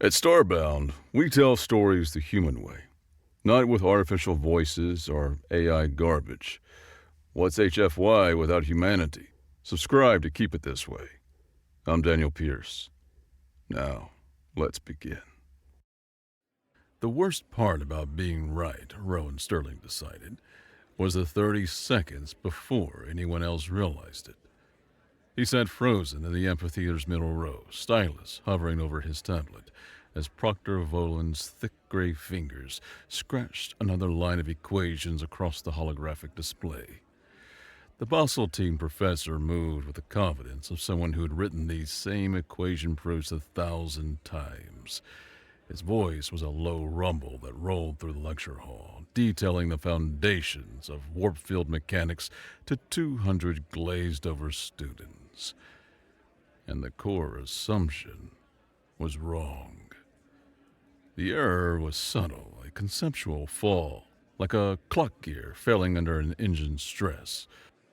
At Starbound, we tell stories the human way, not with artificial voices or AI garbage. What's HFY without humanity? Subscribe to keep it this way. I'm Daniel Pierce. Now, let's begin. The worst part about being right, Rowan Sterling decided, was the 30 seconds before anyone else realized it. He sat frozen in the amphitheater's middle row, stylus hovering over his tablet, as Proctor Volan's thick gray fingers scratched another line of equations across the holographic display. The Bosseltine professor moved with the confidence of someone who had written these same equation proofs 1,000 times. His voice was a low rumble that rolled through the lecture hall, detailing the foundations of warp field mechanics to 200 glazed-over students. And the core assumption was wrong. The error was subtle, a conceptual fall, like a clock gear failing under an engine stress.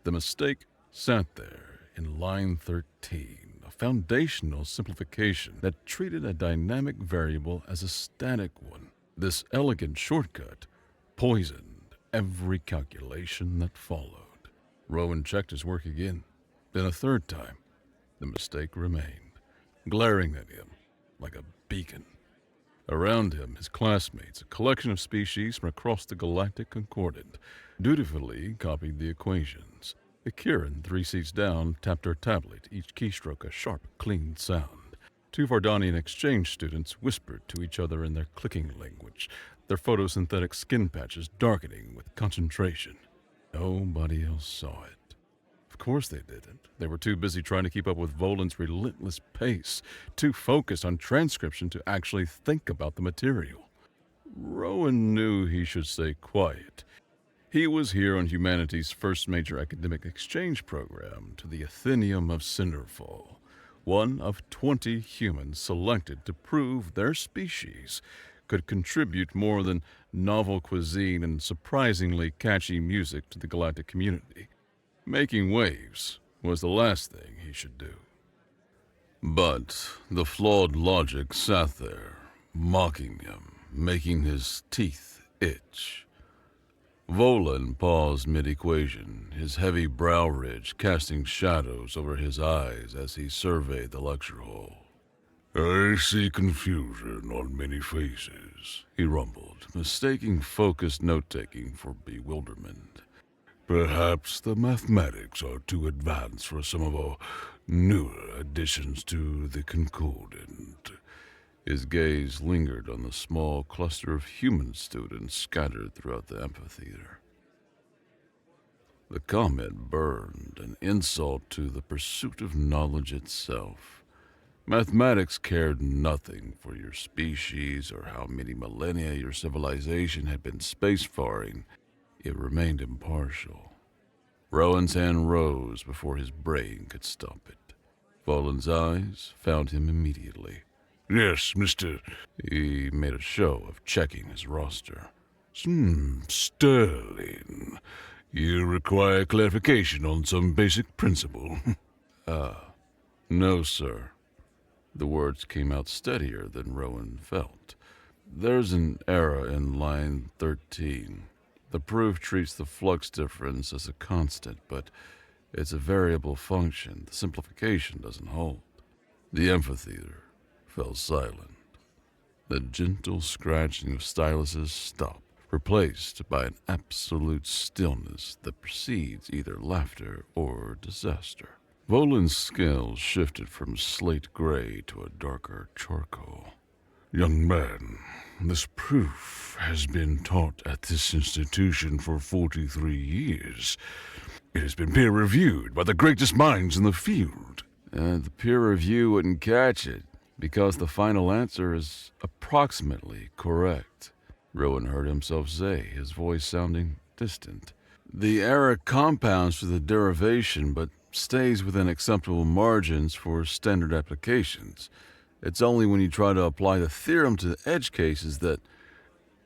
The mistake sat there in line 13, a foundational simplification that treated a dynamic variable as a static one. This elegant shortcut poisoned every calculation that followed. Rowan checked his work again, then a third time. The mistake remained, glaring at him like a beacon. Around him, his classmates, a collection of species from across the galactic concordant, dutifully copied the equations. The Kieran, 3 seats down, tapped her tablet, each keystroke a sharp, clean sound. 2 Vardanian exchange students whispered to each other in their clicking language, their photosynthetic skin patches darkening with concentration. Nobody else saw it. Of course they didn't. They were too busy trying to keep up with Volan's relentless pace, too focused on transcription to actually think about the material. Rowan knew he should stay quiet. He was here on humanity's first major academic exchange program to the Athenaeum of Cinderfall, one of 20 humans selected to prove their species could contribute more than novel cuisine and surprisingly catchy music to the galactic community. Making waves was the last thing he should do. But the flawed logic sat there, mocking him, making his teeth itch. Volan paused mid-equation, his heavy brow ridge casting shadows over his eyes as he surveyed the lecture hall. "I see confusion on many faces," he rumbled, mistaking focused note-taking for bewilderment. "Perhaps the mathematics are too advanced for some of our newer additions to the concordant." His gaze lingered on the small cluster of human students scattered throughout the amphitheater. The comment burned, an insult to the pursuit of knowledge itself. Mathematics cared nothing for your species or how many millennia your civilization had been spacefaring. It remained impartial. Rowan's hand rose before his brain could stop it. Volan's eyes found him immediately. "Yes, Mr. He made a show of checking his roster. Sterling. You require clarification on some basic principle." No, sir." The words came out steadier than Rowan felt. "There's an error in line 13. The proof treats the flux difference as a constant, but it's a variable function. The simplification doesn't hold." The amphitheater fell silent. The gentle scratching of styluses stopped, replaced by an absolute stillness that precedes either laughter or disaster. Volan's scales shifted from slate gray to a darker charcoal. "Young man, this proof has been taught at this institution for 43 years. It has been peer-reviewed by the greatest minds in the field." The peer review wouldn't catch it, because the final answer is approximately correct, Rowan heard himself say, his voice sounding distant. "The error compounds through the derivation, but stays within acceptable margins for standard applications. It's only when you try to apply the theorem to the edge cases that—"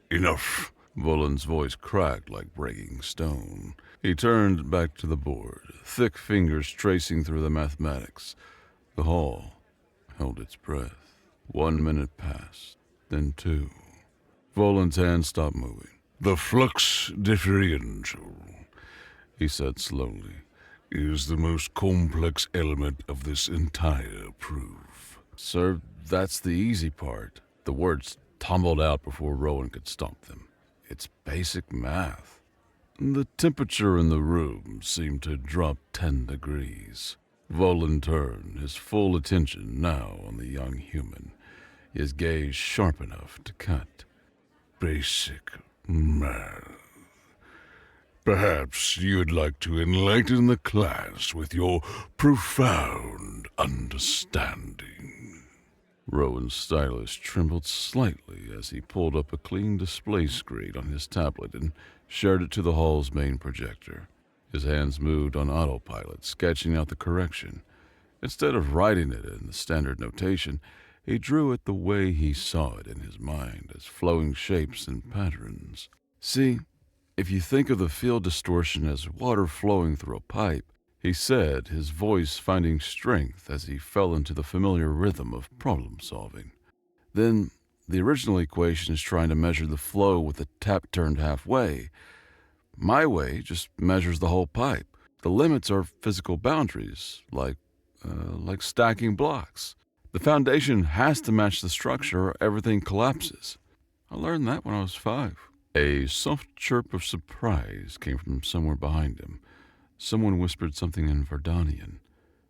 "Enough!" Volan's voice cracked like breaking stone. He turned back to the board, thick fingers tracing through the mathematics. The hall held its breath. 1 minute passed, then 2. Volan's hand stopped moving. The flux differential, He said slowly. is the most complex element of this entire proof. Sir, that's the easy part. The words tumbled out before Rowan could stop them. It's basic math. The temperature in the room seemed to drop 10 degrees. Volan turned, his full attention now on the young human, his gaze sharp enough to cut. Basic math. Perhaps you'd like to enlighten the class with your profound understanding. Rowan's stylus trembled slightly as he pulled up a clean display screen on his tablet and shared it to the hall's main projector. His hands moved on autopilot, sketching out the correction. Instead of writing it in the standard notation, he drew it the way he saw it in his mind, as flowing shapes and patterns. See, if you think of the field distortion as water flowing through a pipe, he said, his voice finding strength as he fell into the familiar rhythm of problem-solving. Then, the original equation is trying to measure the flow with the tap turned halfway. My way just measures the whole pipe. The limits are physical boundaries, like stacking blocks. The foundation has to match the structure or everything collapses. I learned that when I was 5. A soft chirp of surprise came from somewhere behind him. Someone whispered something in Verdanian,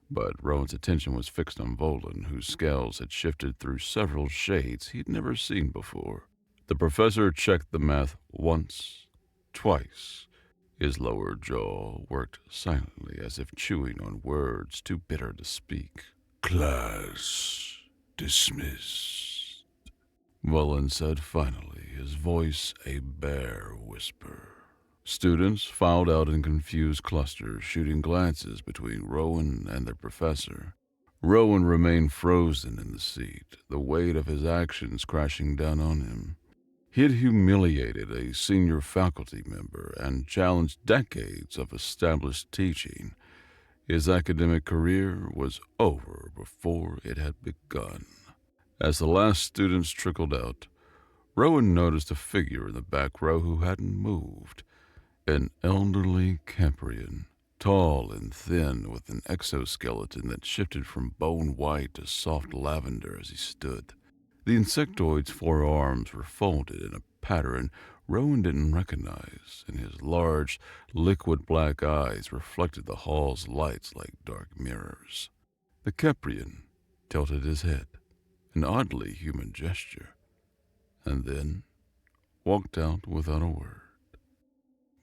but Rowan's attention was fixed on Volan, whose scales had shifted through several shades he'd never seen before. The professor checked the math once, twice. His lower jaw worked silently, as if chewing on words too bitter to speak. Class dismissed, Volan said finally, his voice a bare whisper. Students filed out in confused clusters, shooting glances between Rowan and their professor. Rowan remained frozen in the seat, the weight of his actions crashing down on him. He had humiliated a senior faculty member and challenged decades of established teaching. His academic career was over before it had begun. As the last students trickled out, Rowan noticed a figure in the back row who hadn't moved. An elderly Cambrian, tall and thin, with an exoskeleton that shifted from bone white to soft lavender as he stood. The insectoid's forearms were folded in a pattern Rowan didn't recognize, and his large, liquid black eyes reflected the hall's lights like dark mirrors. The Cambrian tilted his head, an oddly human gesture, and then walked out without a word.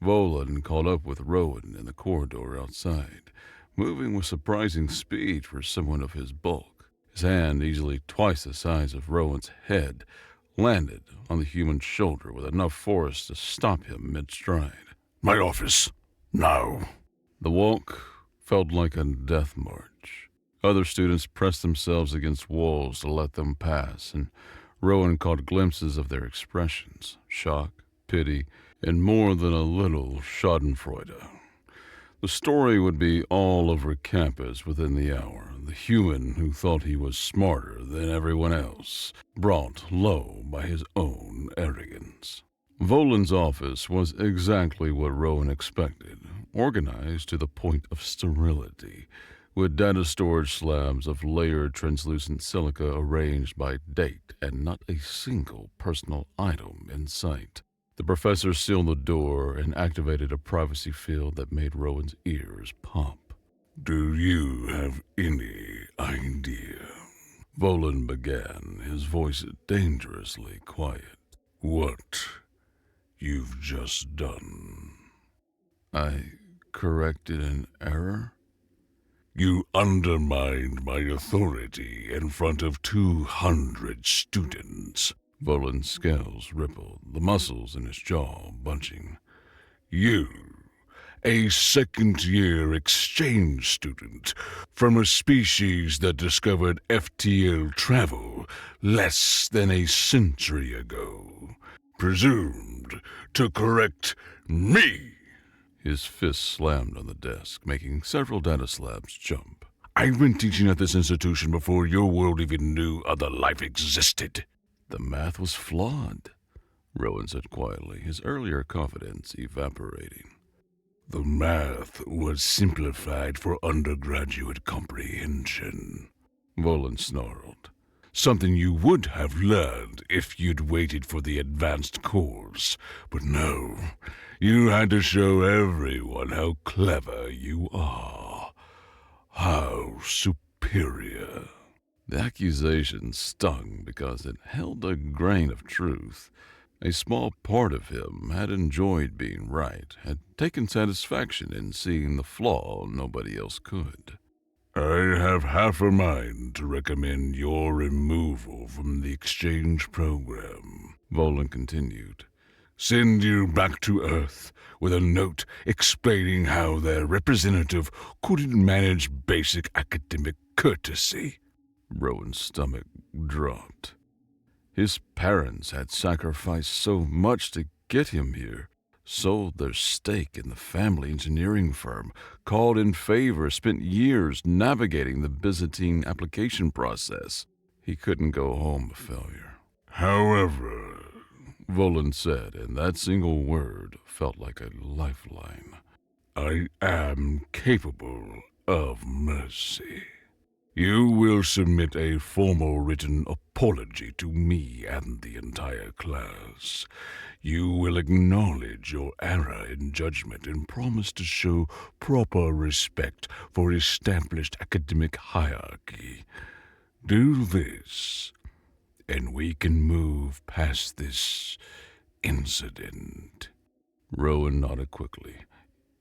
Volan caught up with Rowan in the corridor outside, moving with surprising speed for someone of his bulk. His hand, easily twice the size of Rowan's head, landed on the human's shoulder with enough force to stop him mid-stride. My office, now. The walk felt like a death march. Other students pressed themselves against walls to let them pass, and Rowan caught glimpses of their expressions, shock, pity, and more than a little schadenfreude. The story would be all over campus within the hour. The human who thought he was smarter than everyone else, brought low by his own arrogance. Volan's office was exactly what Rowan expected, organized to the point of sterility, with data storage slabs of layered translucent silica arranged by date and not a single personal item in sight. The professor sealed the door and activated a privacy field that made Rowan's ears pump. Do you have any idea? Volan began, his voice dangerously quiet. What you've just done? I corrected an error? You undermined my authority in front of 200 students. Volan's scales rippled, the muscles in his jaw bunching. You, a second-year exchange student from a species that discovered FTL travel less than a century ago, presumed to correct me. His fist slammed on the desk, making several data slabs jump. I've been teaching at this institution before your world even knew other life existed. The math was flawed, Rowan said quietly, his earlier confidence evaporating. The math was simplified for undergraduate comprehension, Volan snarled. something you would have learned if you'd waited for the advanced course. But no, you had to show everyone how clever you are. How superior. The accusation stung because it held a grain of truth. A small part of him had enjoyed being right, had taken satisfaction in seeing the flaw nobody else could. I have half a mind to recommend your removal from the exchange program, Volan continued. Send you back to Earth with a note explaining how their representative couldn't manage basic academic courtesy. Rowan's stomach dropped. His parents had sacrificed so much to get him here, sold their stake in the family engineering firm, called in favor, spent years navigating the Byzantine application process. He couldn't go home a failure. However, Volan said, and that single word felt like a lifeline. I am capable of mercy. You will submit a formal written apology to me and the entire class. You will acknowledge your error in judgment and promise to show proper respect for established academic hierarchy. Do this, and we can move past this incident. Rowan nodded quickly.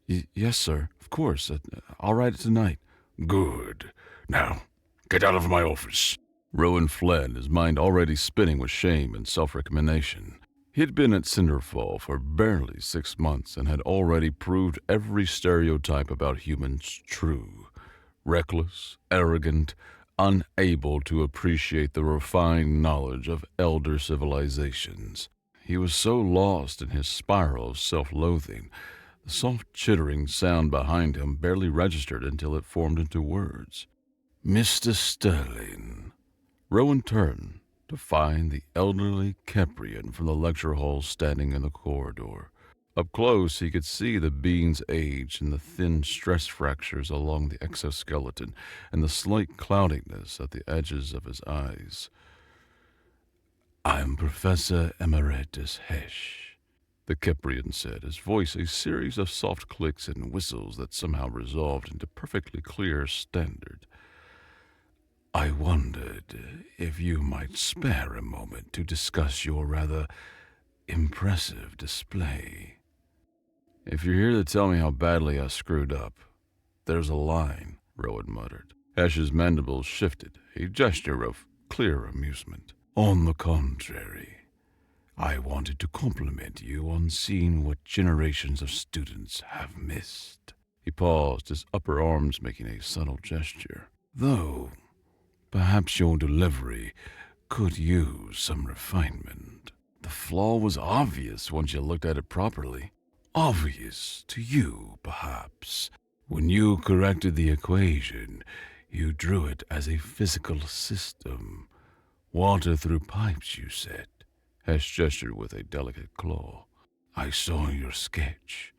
Yes, sir, of course. I'll write it tonight. Good. Now, get out of my office. Rowan fled, his mind already spinning with shame and self-recrimination. He had been at Cinderfall for barely 6 months and had already proved every stereotype about humans true. Reckless, arrogant, unable to appreciate the refined knowledge of elder civilizations. He was so lost in his spiral of self-loathing, the soft chittering sound behind him barely registered until it formed into words. Mr. Sterling. Rowan turned to find the elderly Keprian from the lecture hall standing in the corridor. Up close, he could see the being's age and the thin stress fractures along the exoskeleton and the slight cloudiness at the edges of his eyes. I'm Professor Emeritus Hesh, the Keprian said, his voice a series of soft clicks and whistles that somehow resolved into perfectly clear standard. I wondered if you might spare a moment to discuss your rather impressive display. If you're here to tell me how badly I screwed up, there's a line, Rowan muttered. Hesh's mandibles shifted, a gesture of clear amusement. On the contrary, I wanted to compliment you on seeing what generations of students have missed. He paused, his upper arms making a subtle gesture. Though, perhaps your delivery could use some refinement. The flaw was obvious once you looked at it properly. Obvious to you, perhaps. When you corrected the equation, you drew it as a physical system. Water through pipes, you said. Hesh gestured with a delicate claw. I saw your sketch.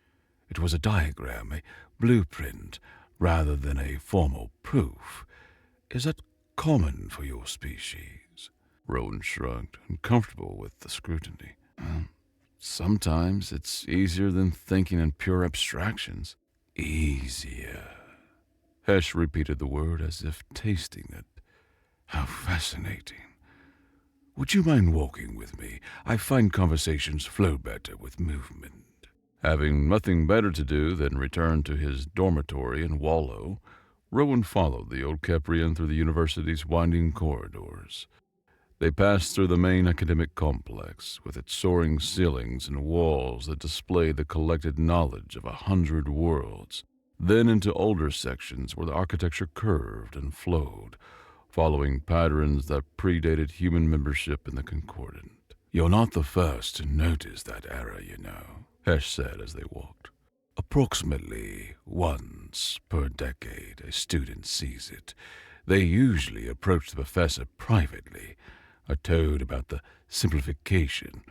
It was a diagram, a blueprint, rather than a formal proof. Is that common for your species? Rowan shrugged, uncomfortable with the scrutiny. Sometimes it's easier than thinking in pure abstractions. Easier. Hesh repeated the word as if tasting it. How fascinating. Would you mind walking with me? I find conversations flow better with movement. Having nothing better to do than return to his dormitory and wallow, Rowan followed the old Keprian through the university's winding corridors. They passed through the main academic complex, with its soaring ceilings and walls that displayed the collected knowledge of 100 worlds, then into older sections where the architecture curved and flowed, following patterns that predated human membership in the Concordant. You're not the first to notice that era, you know, Hesh said as they walked. Approximately once per decade, a student sees it. They usually approach the professor privately, are told about the simplification,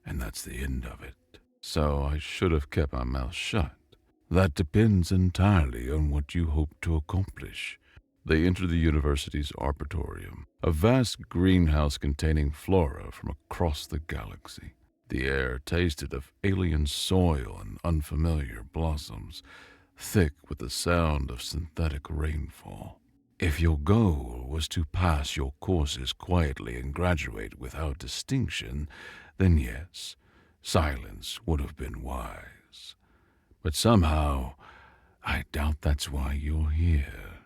and that's the end of it. So I should have kept my mouth shut. That depends entirely on what you hope to accomplish. They entered the university's arboretum, a vast greenhouse containing flora from across the galaxy. The air tasted of alien soil and unfamiliar blossoms, thick with the sound of synthetic rainfall. If your goal was to pass your courses quietly and graduate without distinction, then yes, silence would have been wise. But somehow, I doubt that's why you're here.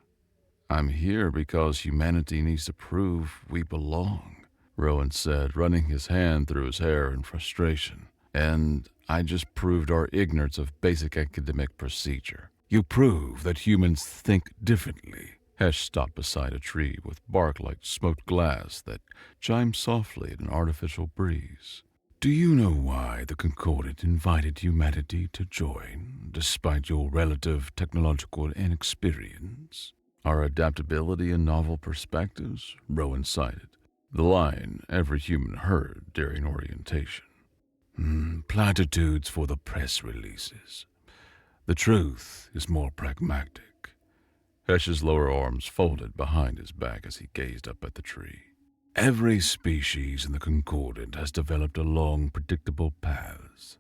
I'm here because humanity needs to prove we belong, Rowan said, running his hand through his hair in frustration. And I just proved our ignorance of basic academic procedure. You prove that humans think differently. Hesh stopped beside a tree with bark like smoked glass that chimed softly in an artificial breeze. Do you know why the Concordant invited humanity to join, despite your relative technological inexperience? Our adaptability and novel perspectives, Rowan cited, the line every human heard during orientation. Platitudes for the press releases. The truth is more pragmatic. Hesh's lower arms folded behind his back as he gazed up at the tree. Every species in the Concordant has developed along predictable paths.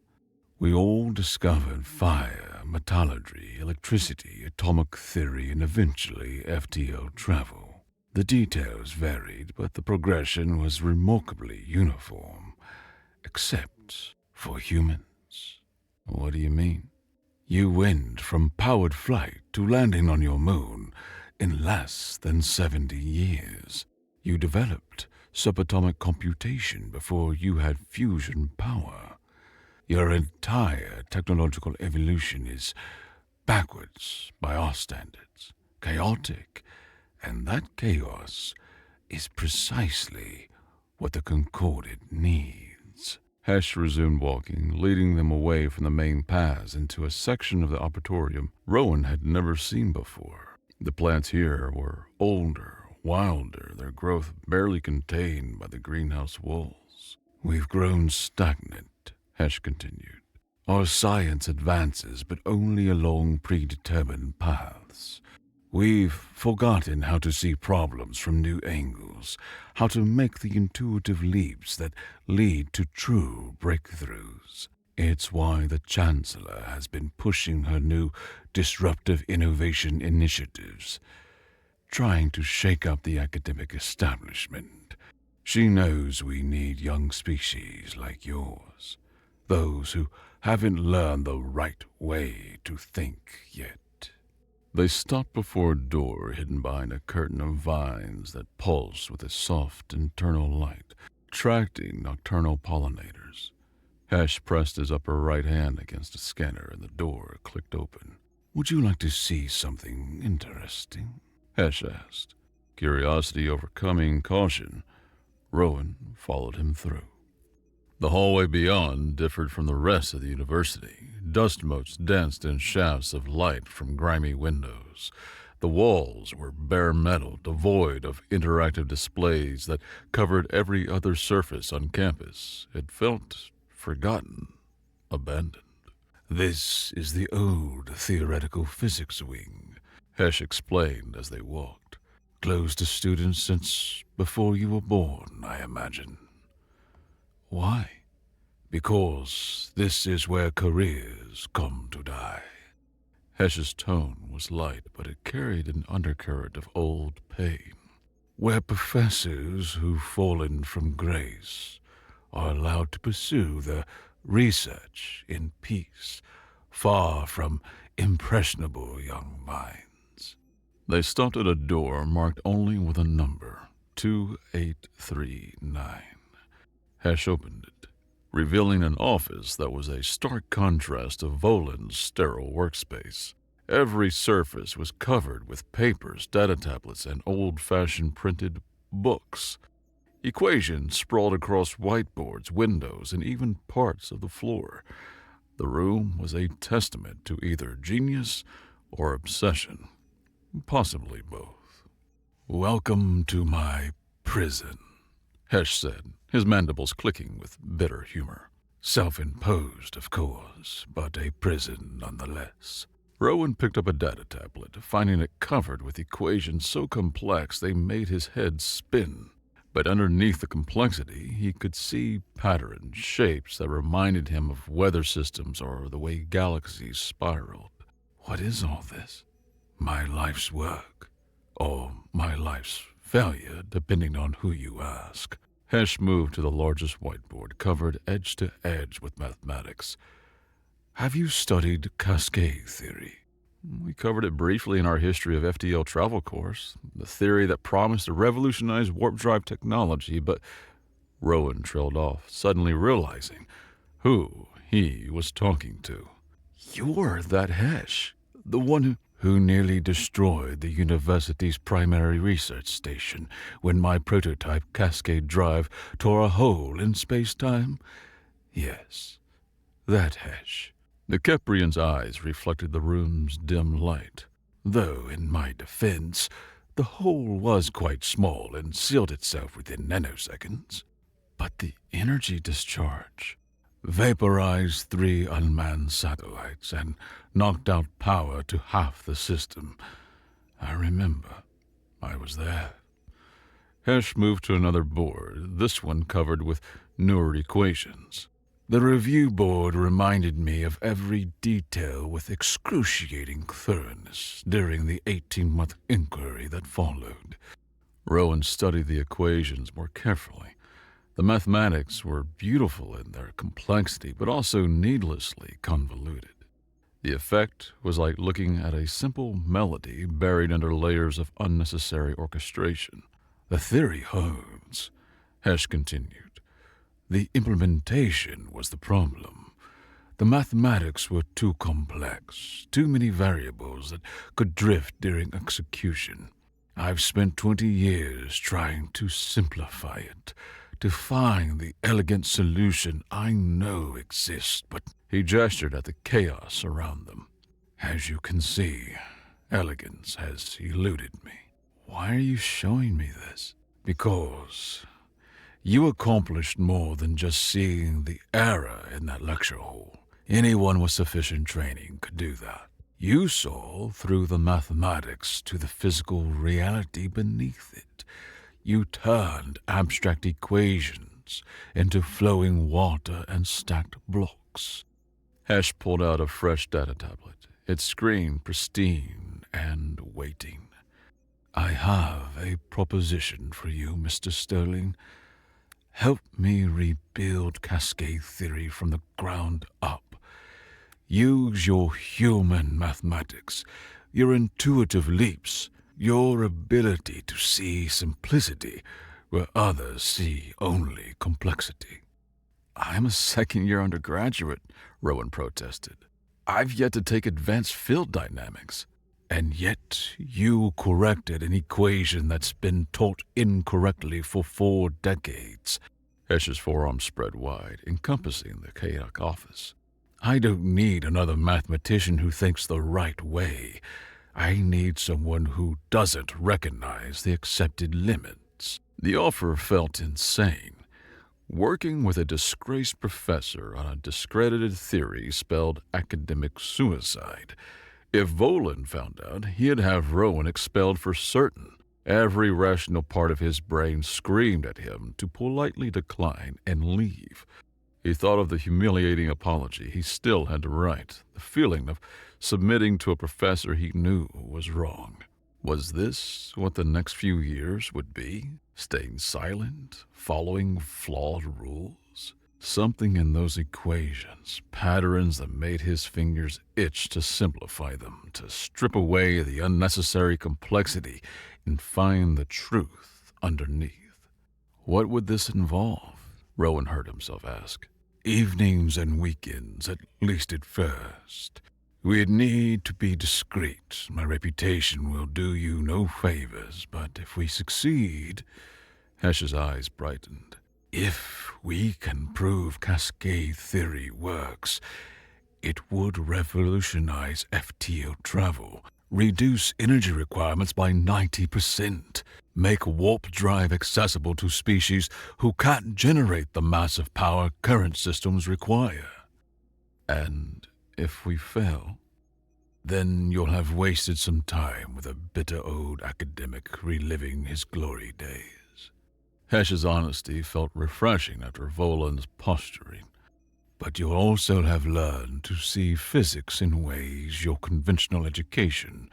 We all discovered fire, metallurgy, electricity, atomic theory, and eventually FTL travel. The details varied, but the progression was remarkably uniform, except for humans. What do you mean? You went from powered flight to landing on your moon in less than 70 years. You developed subatomic computation before you had fusion power. Your entire technological evolution is backwards by our standards, chaotic, and that chaos is precisely what the Concordant needs. Hesh resumed walking, leading them away from the main paths into a section of the arboretum Rowan had never seen before. The plants here were older, wilder, their growth barely contained by the greenhouse walls. We've grown stagnant, Hesh continued. Our science advances, but only along predetermined paths. We've forgotten how to see problems from new angles, how to make the intuitive leaps that lead to true breakthroughs. It's why the Chancellor has been pushing her new disruptive innovation initiatives, trying to shake up the academic establishment. She knows we need young species like yours, those who haven't learned the right way to think yet. They stopped before a door hidden behind a curtain of vines that pulsed with a soft internal light, attracting nocturnal pollinators. Hesh pressed his upper right hand against a scanner and the door clicked open. Would you like to see something interesting? Hesh asked. Curiosity overcoming caution, Rowan followed him through. The hallway beyond differed from the rest of the university. Dust motes danced in shafts of light from grimy windows. The walls were bare metal, devoid of interactive displays that covered every other surface on campus. It felt forgotten, abandoned. This is the old theoretical physics wing, Hesh explained as they walked. Closed to students since before you were born, I imagine. Why? Because this is where careers come to die. Hesh's tone was light, but it carried an undercurrent of old pain. Where professors who've fallen from grace are allowed to pursue their research in peace, far from impressionable young minds. They stopped at a door marked only with a number, 2839. Hesh opened it, revealing an office that was a stark contrast to Volan's sterile workspace. Every surface was covered with papers, data tablets, and old-fashioned printed books. Equations sprawled across whiteboards, windows, and even parts of the floor. The room was a testament to either genius or obsession, possibly both. "Welcome to my prison," Hesh said, his mandibles clicking with bitter humor. "Self-imposed, of course, but a prison nonetheless." Rowan picked up a data tablet, finding it covered with equations so complex they made his head spin. But underneath the complexity, he could see patterns, shapes that reminded him of weather systems or the way galaxies spiraled. "What is all this?" "My life's work, or my life's failure, depending on who you ask." Hesh moved to the largest whiteboard, covered edge to edge with mathematics. "Have you studied cascade theory?" "We covered it briefly in our history of FTL travel course, the theory that promised to revolutionize warp drive technology, but..." Rowan trailed off, suddenly realizing who he was talking to. "You're that Hesh, the one who nearly destroyed the university's primary research station when my prototype cascade drive tore a hole in space-time?" "Yes, that Hesh." The Keprian's eyes reflected the room's dim light. "Though, in my defense, the hole was quite small and sealed itself within nanoseconds." "But the energy discharge..." "Vaporized 3 unmanned satellites and knocked out power to half the system. I remember. I was there." Hesh moved to another board, this one covered with newer equations. "The review board reminded me of every detail with excruciating thoroughness during the 18-month inquiry that followed." Rowan studied the equations more carefully. The mathematics were beautiful in their complexity, but also needlessly convoluted. The effect was like looking at a simple melody buried under layers of unnecessary orchestration. "The theory holds," Hesh continued. "The implementation was the problem. The mathematics were too complex, too many variables that could drift during execution. I've spent 20 years trying to simplify it, to find the elegant solution I know exists, but..." He gestured at the chaos around them. "As you can see, elegance has eluded me." "Why are you showing me this?" "Because you accomplished more than just seeing the error in that lecture hall. Anyone with sufficient training could do that. You saw through the mathematics to the physical reality beneath it. You turned abstract equations into flowing water and stacked blocks." Hesh pulled out a fresh data tablet, its screen pristine and waiting. "I have a proposition for you, Mr. Sterling. Help me rebuild cascade theory from the ground up. Use your human mathematics, your intuitive leaps, your ability to see simplicity where others see only complexity." "I'm a second-year undergraduate," Rowan protested. "I've yet to take advanced field dynamics." "And yet you corrected an equation that's been taught incorrectly for 4 decades. Hesh's forearms spread wide, encompassing the chaotic office. "I don't need another mathematician who thinks the right way. I need someone who doesn't recognize the accepted limits." The offer felt insane. Working with a disgraced professor on a discredited theory spelled academic suicide. If Volan found out, he'd have Rowan expelled for certain. Every rational part of his brain screamed at him to politely decline and leave. He thought of the humiliating apology he still had to write, the feeling of submitting to a professor he knew was wrong. Was this what the next few years would be? Staying silent, following flawed rules? Something in those equations, patterns that made his fingers itch to simplify them, to strip away the unnecessary complexity and find the truth underneath. What would this involve? Rowan heard himself ask. Evenings and weekends, at least at first. We'd need to be discreet. My reputation will do you no favors, but if we succeed... Hesh's eyes brightened. If we can prove cascade theory works, It would revolutionize FTO travel, reduce energy requirements by 90%, make warp drive accessible to species who can't generate the massive power current systems require. And if we fail, then you'll have wasted some time with a bitter old academic reliving his glory days. Hesh's honesty felt refreshing after Volan's posturing. But you'll also have learned to see physics in ways your conventional education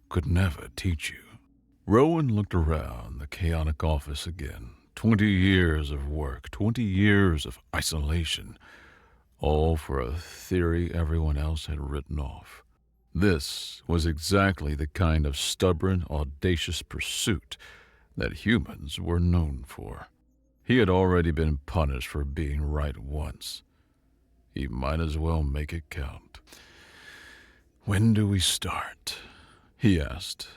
could never teach you. Rowan looked around the chaotic office again. 20 years of work, 20 years of isolation, all for a theory everyone else had written off. This was exactly the kind of stubborn, audacious pursuit that humans were known for. He had already been punished for being right once. He might as well make it count. "When do we start?" he asked.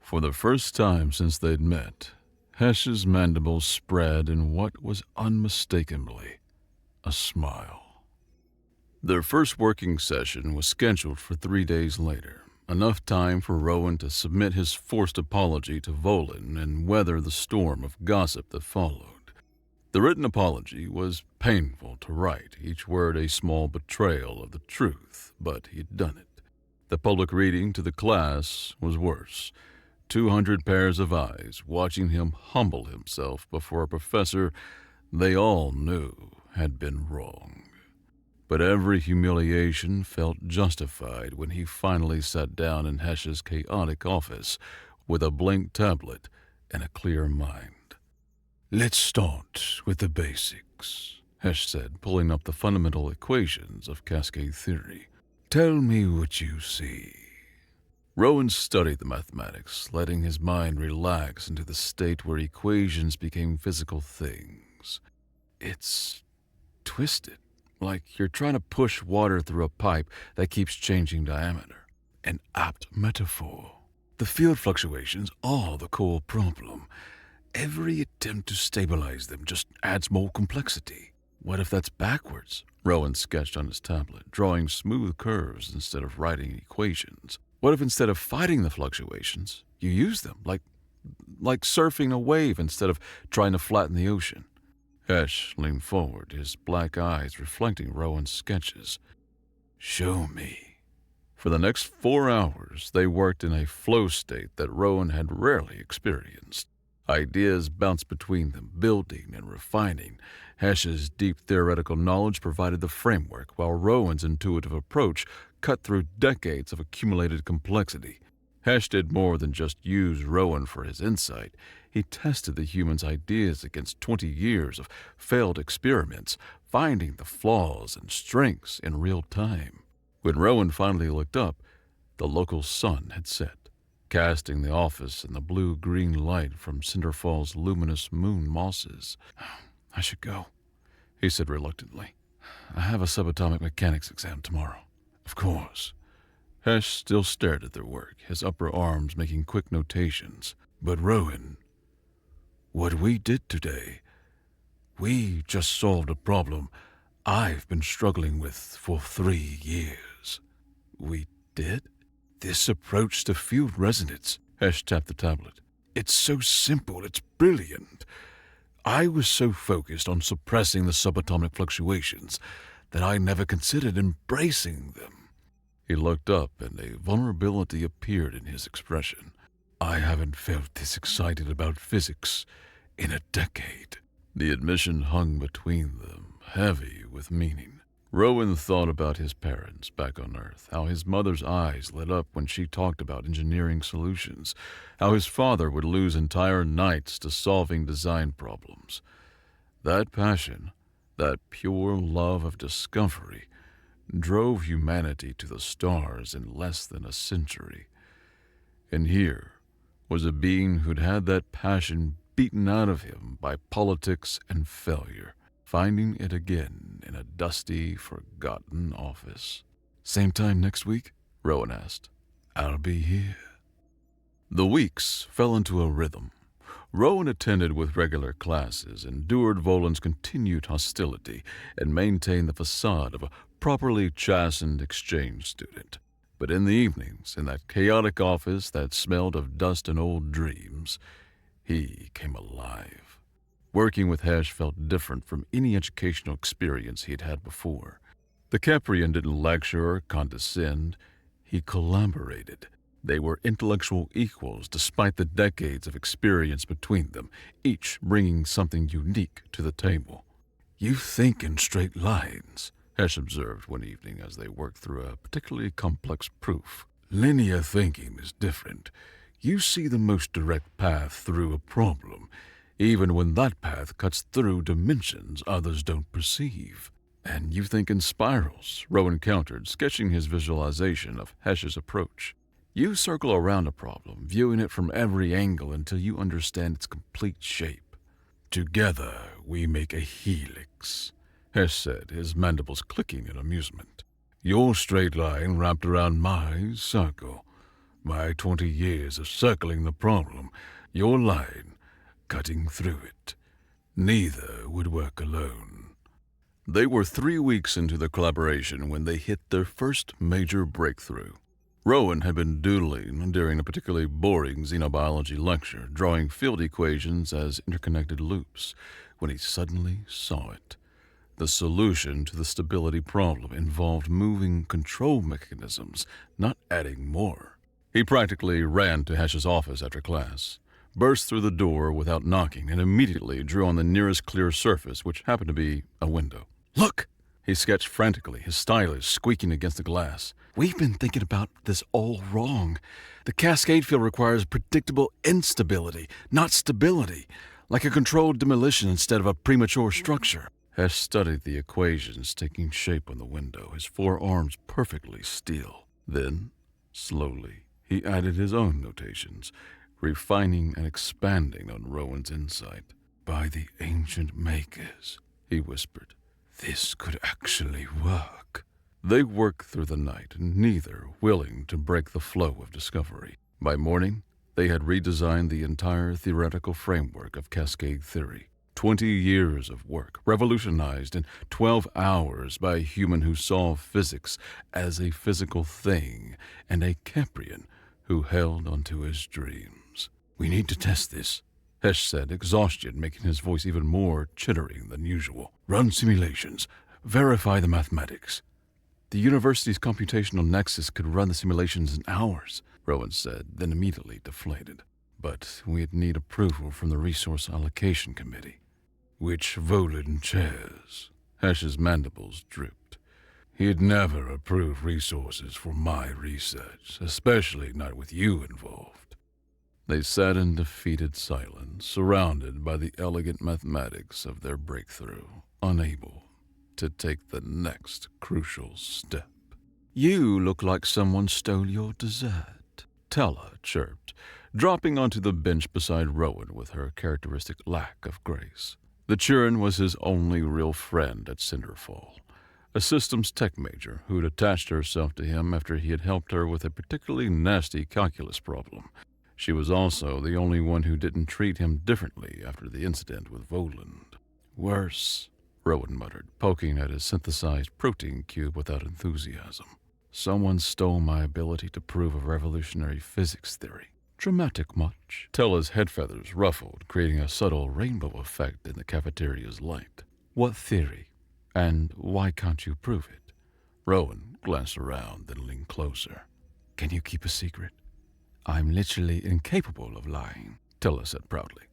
For the first time since they'd met, Hesh's mandibles spread in what was unmistakably a smile. Their first working session was scheduled for 3 days later, enough time for Rowan to submit his forced apology to Volan and weather the storm of gossip that followed. The written apology was painful to write, each word a small betrayal of the truth, but he'd done it. The public reading to the class was worse. 200 pairs of eyes watching him humble himself before a professor they all knew had been wrong. But every humiliation felt justified when he finally sat down in Hesh's chaotic office with a blank tablet and a clear mind. "Let's start with the basics," Hesh said, pulling up the fundamental equations of cascade theory. "Tell me what you see." Rowan studied the mathematics, letting his mind relax into the state where equations became physical things. It's twisted, like you're trying to push water through a pipe that keeps changing diameter. An apt metaphor. The field fluctuations are the core problem. Every attempt to stabilize them just adds more complexity. What if that's backwards? Rowan sketched on his tablet, drawing smooth curves instead of writing equations. What if instead of fighting the fluctuations, you use them, like surfing a wave instead of trying to flatten the ocean? Hesh leaned forward, his black eyes reflecting Rowan's sketches. "Show me." For the next 4 hours, they worked in a flow state that Rowan had rarely experienced. Ideas bounced between them, building and refining. Hesh's deep theoretical knowledge provided the framework, while Rowan's intuitive approach cut through decades of accumulated complexity. Hesh did more than just use Rowan for his insight. He tested the human's ideas against 20 years of failed experiments, finding the flaws and strengths in real time. When Rowan finally looked up, the local sun had set, casting the office in the blue-green light from Cinderfall's luminous moon mosses. "I should go," he said reluctantly. "I have a subatomic mechanics exam tomorrow." "Of course." Hesh still stared at their work, his upper arms making quick notations. "But Rowan, what we did today, we just solved a problem I've been struggling with for 3 years." "We did?" "This approach to field resonance," Hesh tapped the tablet. "It's so simple, it's brilliant. I was so focused on suppressing the subatomic fluctuations that I never considered embracing them." He looked up, and a vulnerability appeared in his expression. "I haven't felt this excited about physics in a decade." The admission hung between them, heavy with meaning. Rowan thought about his parents back on Earth, how his mother's eyes lit up when she talked about engineering solutions, how his father would lose entire nights to solving design problems. That passion, that pure love of discovery, drove humanity to the stars in less than a century. And here was a being who'd had that passion beaten out of him by politics and failure, finding it again in a dusty, forgotten office. "Same time next week?" Rowan asked. "I'll be here." The weeks fell into a rhythm. Rowan attended with regular classes, endured Volan's continued hostility, and maintained the facade of a properly chastened exchange student. But in the evenings, in that chaotic office that smelled of dust and old dreams, he came alive. Working with Hesh felt different from any educational experience he had had before. The Caprian didn't lecture or condescend. He collaborated. They were intellectual equals despite the decades of experience between them, each bringing something unique to the table. "You think in straight lines," Hesh observed one evening as they worked through a particularly complex proof. "Linear thinking is different. You see the most direct path through a problem, even when that path cuts through dimensions others don't perceive. And you think in spirals," Rowan countered, sketching his visualization of Hesh's approach. "You circle around a problem, viewing it from every angle until you understand its complete shape. Together we make a helix," Hesh said, his mandibles clicking in amusement. "Your straight line wrapped around my circle. My 20 years of circling the problem, your line cutting through it. Neither would work alone." They were 3 weeks into the collaboration when they hit their first major breakthrough. Rowan had been doodling during a particularly boring xenobiology lecture, drawing field equations as interconnected loops, when he suddenly saw it. The solution to the stability problem involved moving control mechanisms, not adding more. He practically ran to Hesh's office after class, burst through the door without knocking, and immediately drew on the nearest clear surface, which happened to be a window. "Look!" he sketched frantically, his stylus squeaking against the glass. "We've been thinking about this all wrong. The cascade field requires predictable instability, not stability, like a controlled demolition instead of a premature structure." Hesh studied the equations taking shape on the window, his forearms perfectly still. Then, slowly, he added his own notations, refining and expanding on Rowan's insight. "By the ancient makers," he whispered, "this could actually work." They worked through the night, neither willing to break the flow of discovery. By morning, they had redesigned the entire theoretical framework of cascade theory. 20 years of work, revolutionized in 12 hours by a human who saw physics as a physical thing and a Caprian who held onto his dreams. "We need to test this," Hesh said, exhaustion making his voice even more chittering than usual. "Run simulations. Verify the mathematics." "The university's computational nexus could run the simulations in hours," Rowan said, then immediately deflated. "But we'd need approval from the Resource Allocation Committee." "Which Volan chairs." Hesh's mandibles drooped. "He'd never approve resources for my research, especially not with you involved." They sat in defeated silence, surrounded by the elegant mathematics of their breakthrough, unable to take the next crucial step. "You look like someone stole your dessert," Tella chirped, dropping onto the bench beside Rowan with her characteristic lack of grace. The Churin was his only real friend at Cinderfall, a systems tech major who'd attached herself to him after he had helped her with a particularly nasty calculus problem. She was also the only one who didn't treat him differently after the incident with Voland. "Worse," Rowan muttered, poking at his synthesized protein cube without enthusiasm. "Someone stole my ability to prove a revolutionary physics theory." "Dramatic much?" Tella's head feathers ruffled, creating a subtle rainbow effect in the cafeteria's light. "What theory? And why can't you prove it?" Rowan glanced around, then leaned closer. "Can you keep a secret?" "I'm literally incapable of lying," Tella said proudly.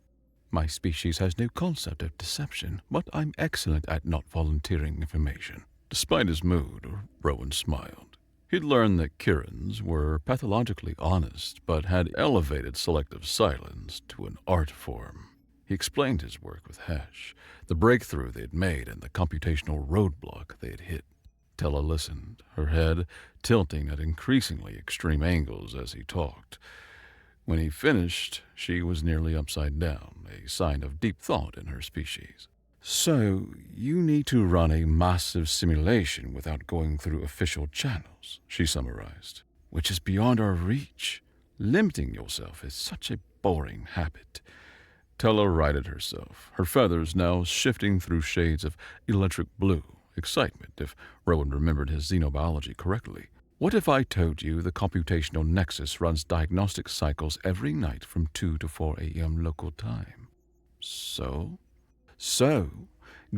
"My species has no concept of deception, but I'm excellent at not volunteering information." Despite his mood, Rowan smiled. He'd learned that Kirans were pathologically honest, but had elevated selective silence to an art form. He explained his work with Hesh, the breakthrough they'd made and the computational roadblock they had hit. Tella listened, her head tilting at increasingly extreme angles as he talked. When he finished, she was nearly upside down, a sign of deep thought in her species. "So, you need to run a massive simulation without going through official channels," she summarized, "which is beyond our reach. Limiting yourself is such a boring habit." Tella righted herself, her feathers now shifting through shades of electric blue, excitement, if Rowan remembered his xenobiology correctly. What if I told you the computational nexus runs diagnostic cycles every night from 2 to 4 a.m. local time? So,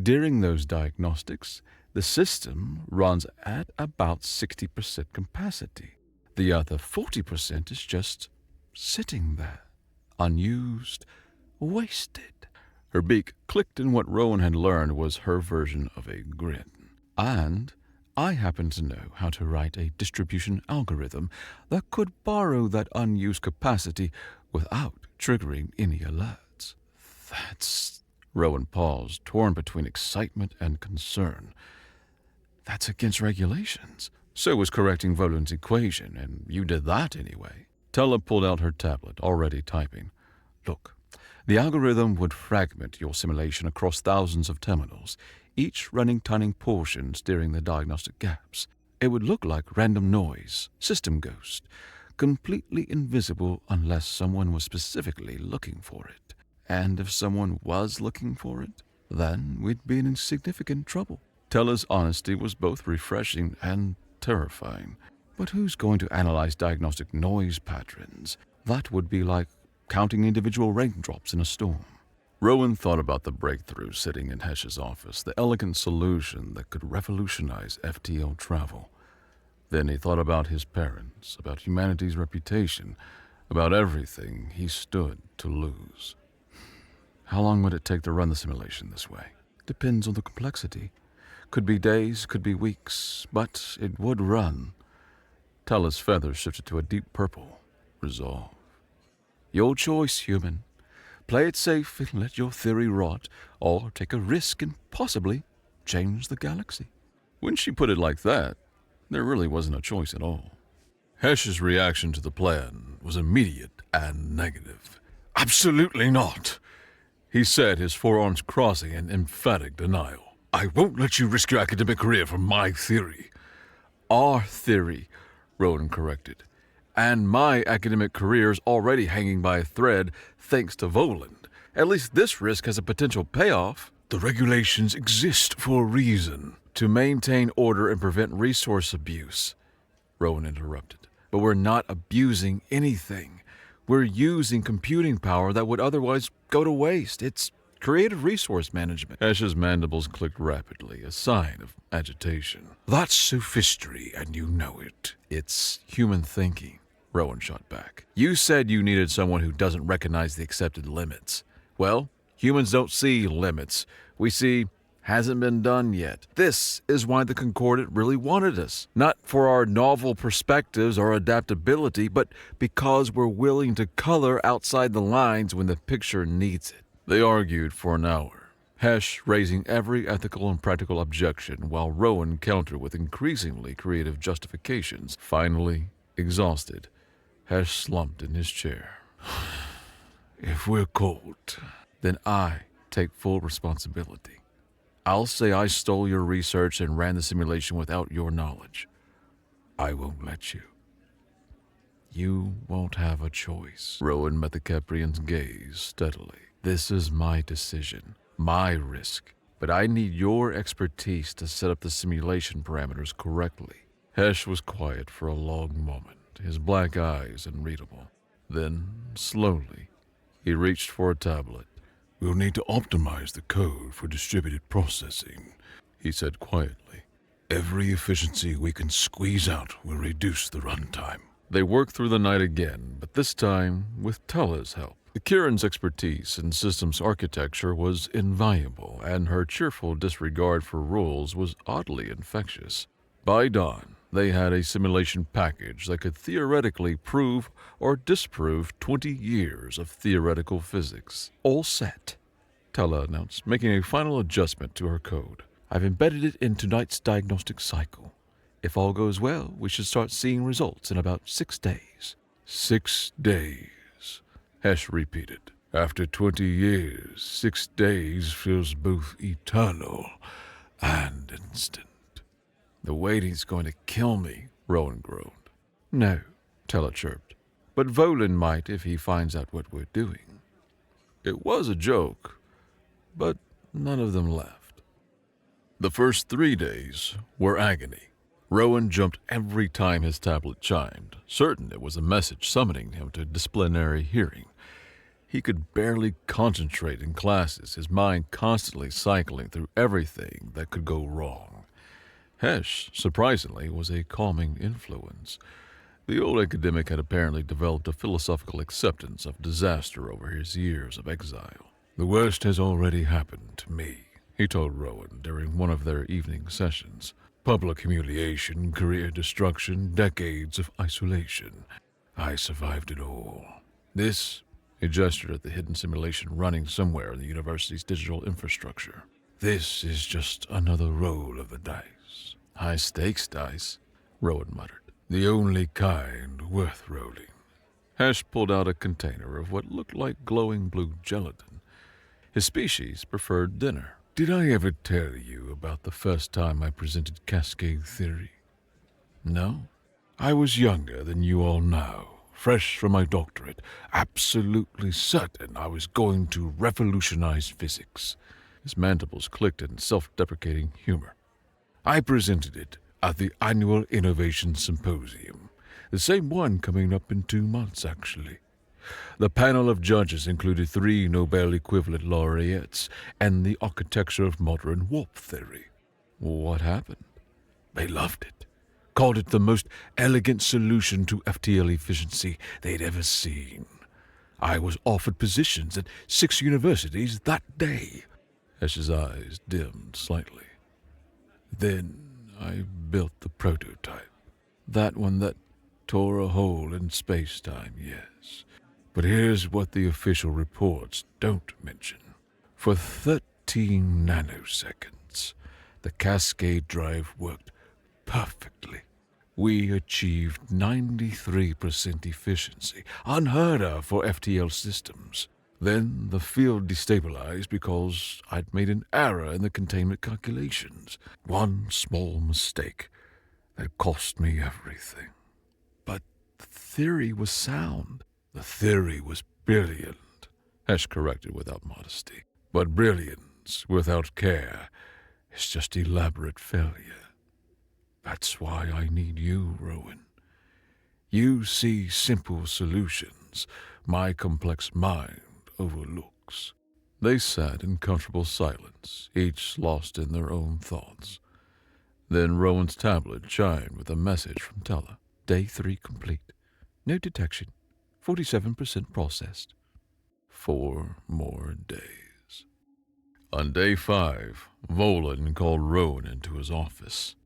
during those diagnostics, the system runs at about 60% capacity. The other 40% is just sitting there, unused, wasted. Her beak clicked in what Rowan had learned was her version of a grin. And I happen to know how to write a distribution algorithm that could borrow that unused capacity without triggering any alerts. That's... Rowan paused, torn between excitement and concern. That's against regulations. So was correcting Volan's equation, and you did that anyway. Tella pulled out her tablet, already typing. Look, the algorithm would fragment your simulation across thousands of terminals, each running tiny portions during the diagnostic gaps. It would look like random noise, system ghost, completely invisible unless someone was specifically looking for it. And if someone was looking for it, then we'd be in significant trouble. Tella's honesty was both refreshing and terrifying. But who's going to analyze diagnostic noise patterns? That would be like counting individual raindrops in a storm. Rowan thought about the breakthrough sitting in Hesh's office, the elegant solution that could revolutionize FTL travel. Then he thought about his parents, about humanity's reputation, about everything he stood to lose. How long would it take to run the simulation this way? Depends on the complexity. Could be days, could be weeks, but it would run. Tella's feathers shifted to a deep purple. Resolve. Your choice, human. Play it safe and let your theory rot, or take a risk and possibly change the galaxy. When she put it like that, there really wasn't a choice at all. Hesh's reaction to the plan was immediate and negative. Absolutely not, he said, his forearms crossing in emphatic denial. I won't let you risk your academic career for my theory. Our theory, Rowan corrected. And my academic career's already hanging by a thread thanks to Voland. At least this risk has a potential payoff. The regulations exist for a reason. To maintain order and prevent resource abuse, Rowan interrupted. But we're not abusing anything. We're using computing power that would otherwise go to waste. It's creative resource management. Hesh's mandibles clicked rapidly, a sign of agitation. That's sophistry, and you know it. It's human thinking, Rowan shot back. You said you needed someone who doesn't recognize the accepted limits. Well, humans don't see limits. We see hasn't been done yet. This is why the Concordant really wanted us. Not for our novel perspectives or adaptability, but because we're willing to color outside the lines when the picture needs it. They argued for an hour, Hesh raising every ethical and practical objection while Rowan countered with increasingly creative justifications. Finally, exhausted, Hesh slumped in his chair. If we're caught, then I take full responsibility. I'll say I stole your research and ran the simulation without your knowledge. I won't let you. You won't have a choice. Rowan met the Caprian's gaze steadily. This is my decision, my risk, but I need your expertise to set up the simulation parameters correctly. Hesh was quiet for a long moment, his black eyes unreadable. Then, slowly, he reached for a tablet. We'll need to optimize the code for distributed processing, he said quietly. Every efficiency we can squeeze out will reduce the runtime. They worked through the night again, but this time with Tella's help. The Kiran's expertise in systems architecture was invaluable, and her cheerful disregard for rules was oddly infectious. By dawn, they had a simulation package that could theoretically prove or disprove 20 years of theoretical physics. All set, Tella announced, making a final adjustment to her code. I've embedded it in tonight's diagnostic cycle. If all goes well, we should start seeing results in about 6 days. 6 days, Hesh repeated. After 20 years, 6 days feels both eternal and instant. The waiting's going to kill me, Rowan groaned. No, Tella chirped. But Volan might if he finds out what we're doing. It was a joke, but none of them left. The first 3 days were agony. Rowan jumped every time his tablet chimed, certain it was a message summoning him to disciplinary hearing. He could barely concentrate in classes, his mind constantly cycling through everything that could go wrong. Hesh, surprisingly, was a calming influence. The old academic had apparently developed a philosophical acceptance of disaster over his years of exile. "The worst has already happened to me," he told Rowan during one of their evening sessions. "Public humiliation, career destruction, decades of isolation. I survived it all. This," he gestured at the hidden simulation running somewhere in the university's digital infrastructure, "this is just another roll of the dice." "High-stakes dice," Rowan muttered. "The only kind worth rolling." Hesh pulled out a container of what looked like glowing blue gelatin. His species preferred dinner. "Did I ever tell you about the first time I presented cascade theory?" "No." "I was younger than you all now, fresh from my doctorate, absolutely certain I was going to revolutionize physics." His mandibles clicked in self-deprecating humor. "I presented it at the annual Innovation Symposium, the same one coming up in 2 months, actually. The panel of judges included 3 Nobel equivalent laureates and the architecture of modern warp theory." "What happened?" "They loved it. Called it the most elegant solution to FTL efficiency they'd ever seen. I was offered positions at 6 universities that day." Hesh's eyes dimmed slightly. "Then I built the prototype. That one that tore a hole in space-time, yes. But here's what the official reports don't mention. For 13 nanoseconds, the cascade drive worked perfectly. We achieved 93% efficiency, unheard of for FTL systems. Then the field destabilized because I'd made an error in the containment calculations. One small mistake that cost me everything. But the theory was sound." "The theory was brilliant," Hesh corrected without modesty. "But brilliance without care is just elaborate failure. That's why I need you, Rowan. You see simple solutions my complex mind overlooks." They sat in comfortable silence, each lost in their own thoughts. Then Rowan's tablet chimed with a message from Tella. "Day 3 complete. No detection. 47% processed." 4 more days. On day 5, Volan called Rowan into his office.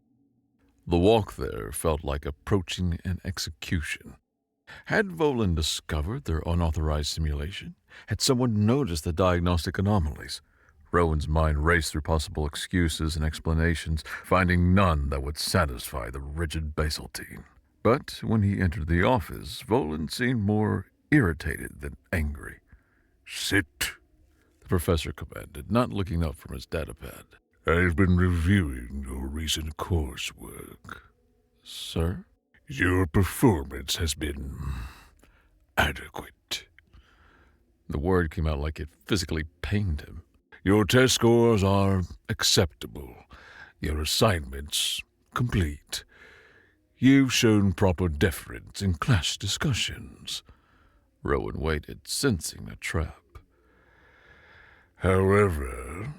The walk there felt like approaching an execution. Had Volan discovered their unauthorized simulation? Had someone noticed the diagnostic anomalies? Rowan's mind raced through possible excuses and explanations, finding none that would satisfy the rigid baseltine. But when he entered the office, Volan seemed more irritated than angry. "Sit," the professor commanded, not looking up from his datapad. "I've been reviewing your recent coursework." "Sir?" "Your performance has been adequate." The word came out like it physically pained him. "Your test scores are acceptable. Your assignments complete. You've shown proper deference in class discussions." Rowan waited, sensing a trap. "However,"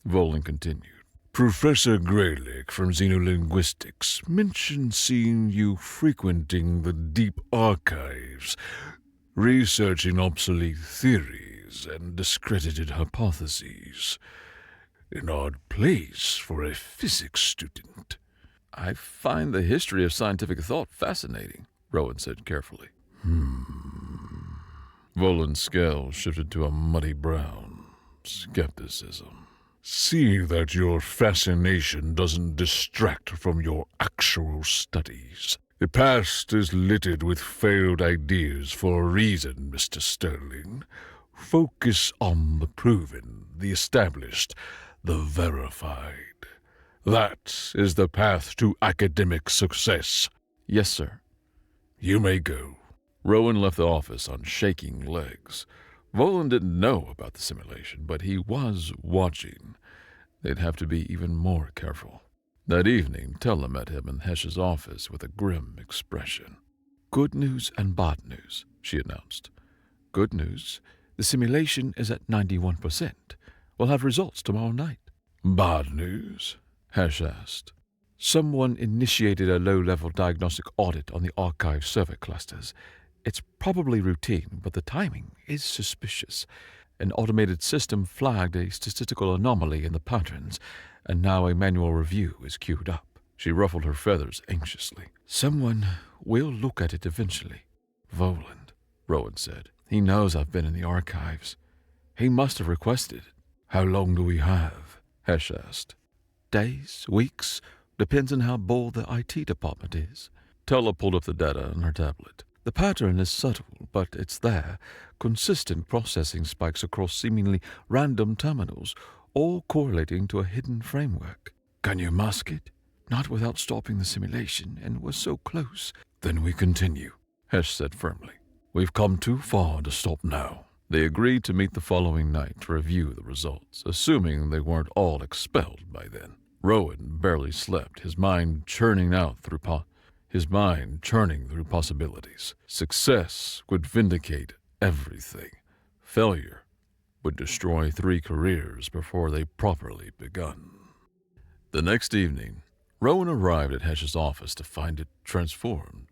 Volan continued, "Professor Greylick from Xenolinguistics mentioned seeing you frequenting the deep archives, researching obsolete theories and discredited hypotheses. An odd place for a physics student." "I find the history of scientific thought fascinating," Rowan said carefully. Volan's scale shifted to a muddy brown. Skepticism. "See that your fascination doesn't distract from your actual studies. The past is littered with failed ideas for a reason, Mr. Sterling. Focus on the proven, the established, the verified. That is the path to academic success." "Yes, sir." "You may go." Rowan left the office on shaking legs. Volan didn't know about the simulation, but he was watching. they'd have to be even more careful. That evening, Tella met him in Hesh's office with a grim expression. "Good news and bad news," she announced. "Good news, the simulation is at 91%. We'll have results tomorrow night." "Bad news?" Hesh asked. "Someone initiated a low-level diagnostic audit on the archive server clusters. It's probably routine, but the timing is suspicious. An automated system flagged a statistical anomaly in the patterns, and now a manual review is queued up." She ruffled her feathers anxiously. "Someone will look at it eventually." "Voland," Rowan said. "He knows I've been in the archives. He must have requested it." "How long do we have?" Hesh asked. "Days, weeks, depends on how bold the IT department is." Tella pulled up the data on her tablet. "The pattern is subtle, but it's there. Consistent processing spikes across seemingly random terminals, all correlating to a hidden framework." "Can you mask it?" "Not without stopping the simulation, and we're so close." "Then we continue," Hesh said firmly. "We've come too far to stop now." They agreed to meet the following night to review the results, assuming they weren't all expelled by then. Rowan barely slept, his mind churning through possibilities. Success would vindicate everything. Failure would destroy 3 careers before they properly begun. The next evening, Rowan arrived at Hesh's office to find it transformed.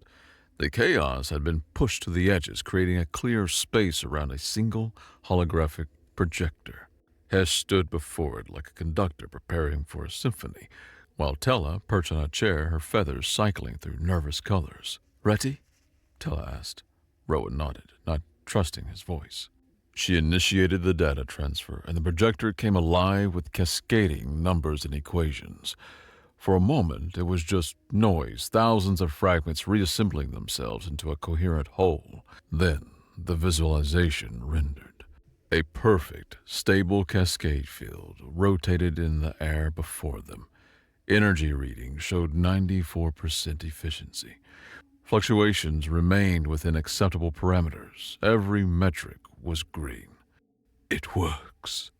The chaos had been pushed to the edges, creating a clear space around a single holographic projector. Hesh stood before it like a conductor preparing for a symphony, while Tella perched on a chair, her feathers cycling through nervous colors. "Ready?" Tella asked. Rowan nodded, not trusting his voice. She initiated the data transfer, and the projector came alive with cascading numbers and equations. For a moment, it was just noise, thousands of fragments reassembling themselves into a coherent whole. Then, the visualization rendered. A perfect, stable cascade field rotated in the air before them. Energy readings showed 94% efficiency. Fluctuations remained within acceptable parameters. Every metric was green. "It works,"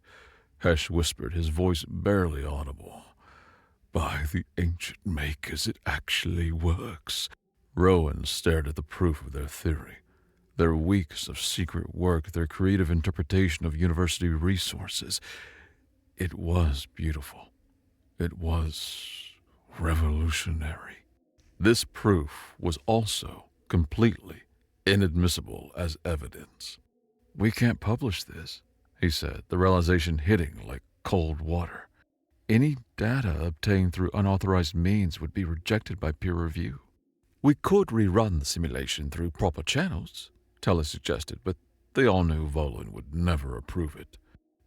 Hesh whispered, his voice barely audible. "By the ancient makers, it actually works." Rowan stared at the proof of their theory. Their weeks of secret work, their creative interpretation of university resources. It was beautiful. It was revolutionary. This proof was also completely inadmissible as evidence. "We can't publish this," he said, the realization hitting like cold water. "Any data obtained through unauthorized means would be rejected by peer review." "We could rerun the simulation through proper channels," Tella suggested, but they all knew Volan would never approve it.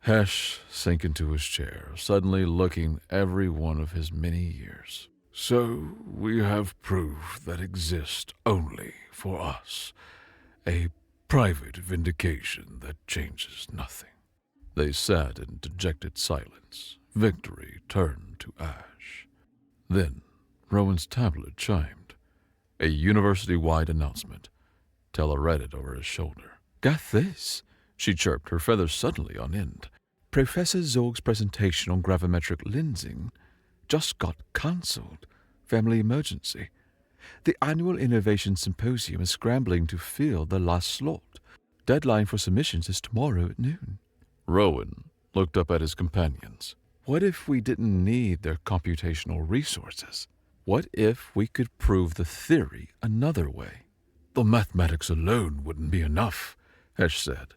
Hesh sank into his chair, suddenly looking every one of his many years. "So we have proof that exists only for us. A private vindication that changes nothing." They sat in dejected silence. Victory turned to ash. Then Rowan's tablet chimed. A university-wide announcement. Tella read it over his shoulder. "Got this," she chirped, her feathers suddenly on end. "Professor Zorg's presentation on gravimetric lensing just got cancelled. Family emergency. The annual Innovation Symposium is scrambling to fill the last slot. Deadline for submissions is tomorrow at noon." Rowan looked up at his companions. What if we didn't need their computational resources? What if we could prove the theory another way? "The mathematics alone wouldn't be enough," Hesh said.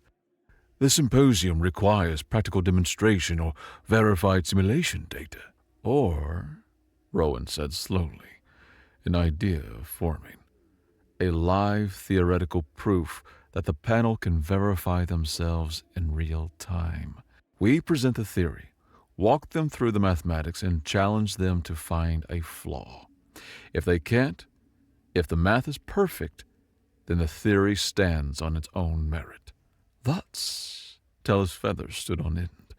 "The symposium requires practical demonstration or verified simulation data." Or, Rowan said slowly, an idea forming. A live theoretical proof that the panel can verify themselves in real time. We present the theory, walk them through the mathematics, and challenge them to find a flaw. If they can't, if the math is perfect, then the theory stands on its own merit. That's... Tella's feathers stood on end.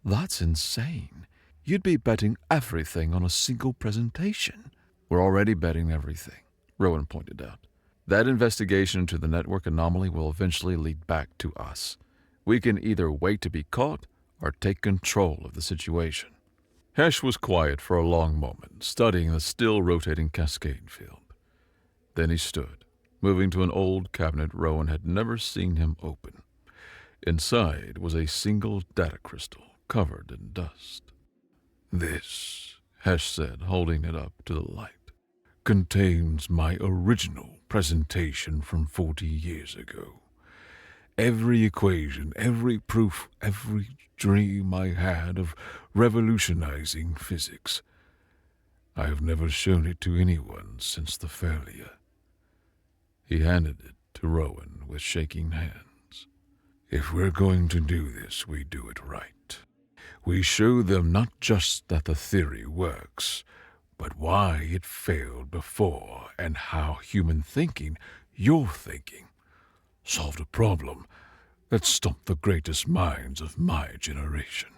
"That's insane. You'd be betting everything on a single presentation." "We're already betting everything," Rowan pointed out. "That investigation into the network anomaly will eventually lead back to us. We can either wait to be caught or take control of the situation." Hesh was quiet for a long moment, studying the still rotating cascade field. Then he stood, moving to an old cabinet Rowan had never seen him open. Inside was a single data crystal covered in dust. "This," Hesh said, holding it up to the light, "contains my original presentation from 40 years ago. Every equation, every proof, every dream I had of revolutionizing physics. I have never shown it to anyone since the failure." He handed it to Rowan with shaking hands. "If we're going to do this, we do it right. We show them not just that the theory works, but why it failed before and how human thinking, your thinking, solved a problem that stumped the greatest minds of my generation."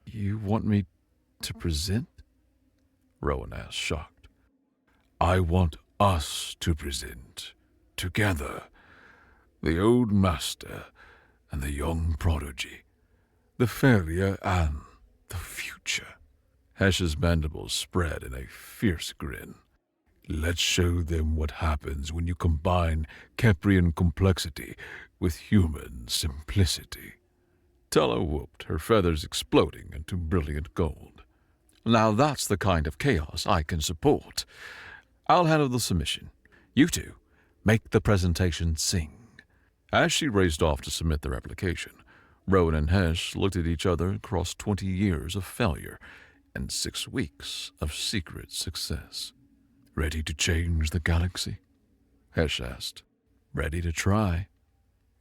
"You want me to present?" Rowan asked, shocked. "I want us to present, together, the old master and the young prodigy, the failure and the future." Hesh's mandibles spread in a fierce grin. "Let's show them what happens when you combine Keprian complexity with human simplicity." Tella whooped, her feathers exploding into brilliant gold. "Now that's the kind of chaos I can support. I'll handle the submission. You two, make the presentation sing." As she raced off to submit their application, Rowan and Hesh looked at each other across 20 years of failure and 6 weeks of secret success. "Ready to change the galaxy?" Hesh asked. "Ready to try,"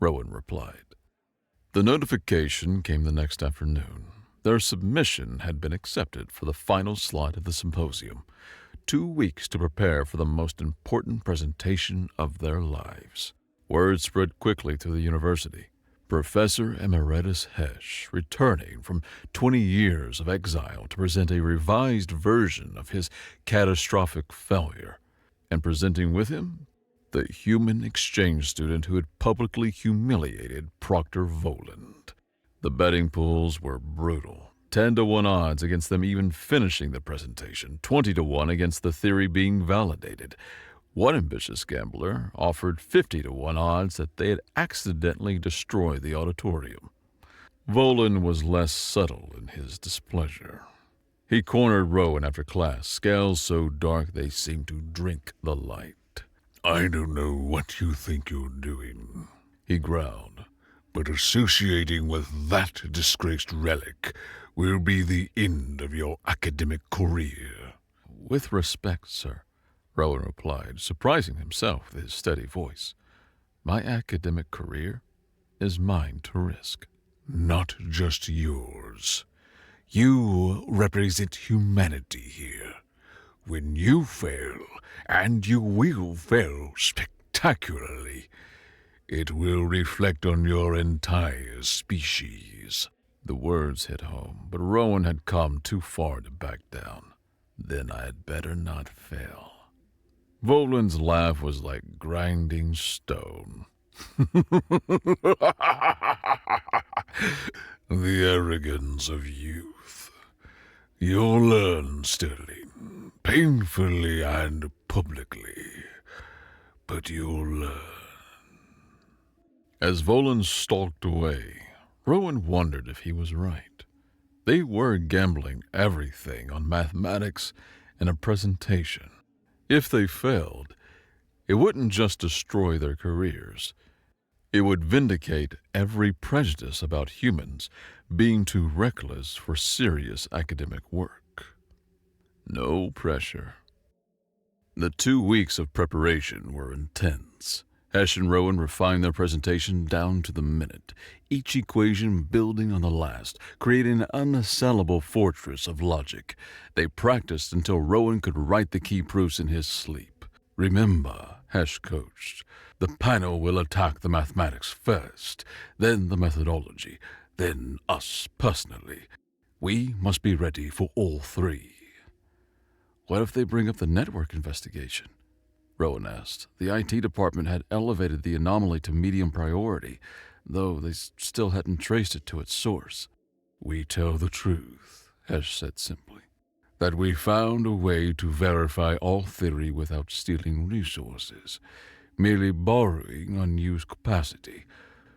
Rowan replied. The notification came the next afternoon. Their submission had been accepted for the final slot of the symposium. 2 weeks to prepare for the most important presentation of their lives. Word spread quickly through the university. Professor Emeritus Hesh, returning from 20 years of exile to present a revised version of his catastrophic failure, and presenting with him the human exchange student who had publicly humiliated Proctor Voland. The betting pools were brutal. 10-1 odds against them even finishing the presentation, 20-1 against the theory being validated. One ambitious gambler offered 50-1 odds that they had accidentally destroyed the auditorium. Volan was less subtle in his displeasure. He cornered Rowan after class, scales so dark they seemed to drink the light. "I don't know what you think you're doing," he growled, "but associating with that disgraced relic will be the end of your academic career." "With respect, sir," Rowan replied, surprising himself with his steady voice. "My academic career is mine to risk." "Not just yours. You represent humanity here. When you fail, and you will fail spectacularly, it will reflect on your entire species." The words hit home, but Rowan had come too far to back down. "Then I had better not fail." Volan's laugh was like grinding stone. "The arrogance of youth. You'll learn, Sterling, painfully and publicly, but you'll learn." As Volan stalked away, Rowan wondered if he was right. They were gambling everything on mathematics and a presentation. If they failed, it wouldn't just destroy their careers. It would vindicate every prejudice about humans being too reckless for serious academic work. No pressure. The 2 weeks of preparation were intense. Hesh and Rowan refined their presentation down to the minute, each equation building on the last, creating an unassailable fortress of logic. They practiced until Rowan could write the key proofs in his sleep. "Remember," Hesh coached, "the panel will attack the mathematics first, then the methodology, then us personally. We must be ready for all three." "What if they bring up the network investigation?" Rowan asked. The IT department had elevated the anomaly to medium priority, though they still hadn't traced it to its source. "We tell the truth," Hesh said simply. that we found a way to verify all theory without stealing resources, merely borrowing unused capacity.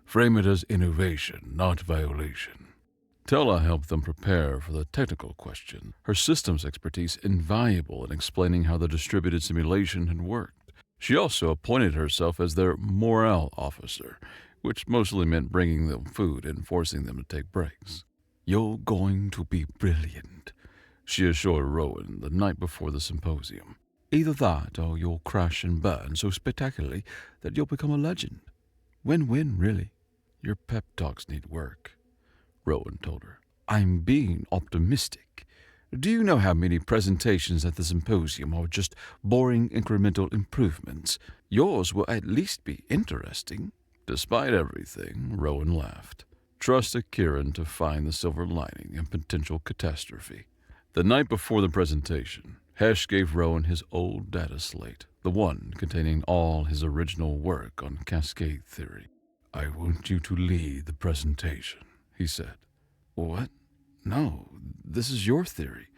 Frame it as innovation, not violation. Tella helped them prepare for the technical question, her systems expertise invaluable in explaining how the distributed simulation had worked. She also appointed herself as their morale officer, which mostly meant bringing them food and forcing them to take breaks. "You're going to be brilliant," she assured Rowan the night before the symposium. "Either that or you'll crash and burn so spectacularly that you'll become a legend. Win-win, really." "Your pep talks need work," Rowan told her. "I'm being optimistic. Do you know how many presentations at the symposium are just boring incremental improvements? Yours will at least be interesting." Despite everything, Rowan laughed. Trusted Kieran to find the silver lining in potential catastrophe. The night before the presentation, Hesh gave Rowan his old data slate, the one containing all his original work on cascade theory. "I want you to lead the presentation," he said. "What? No, this is your theory."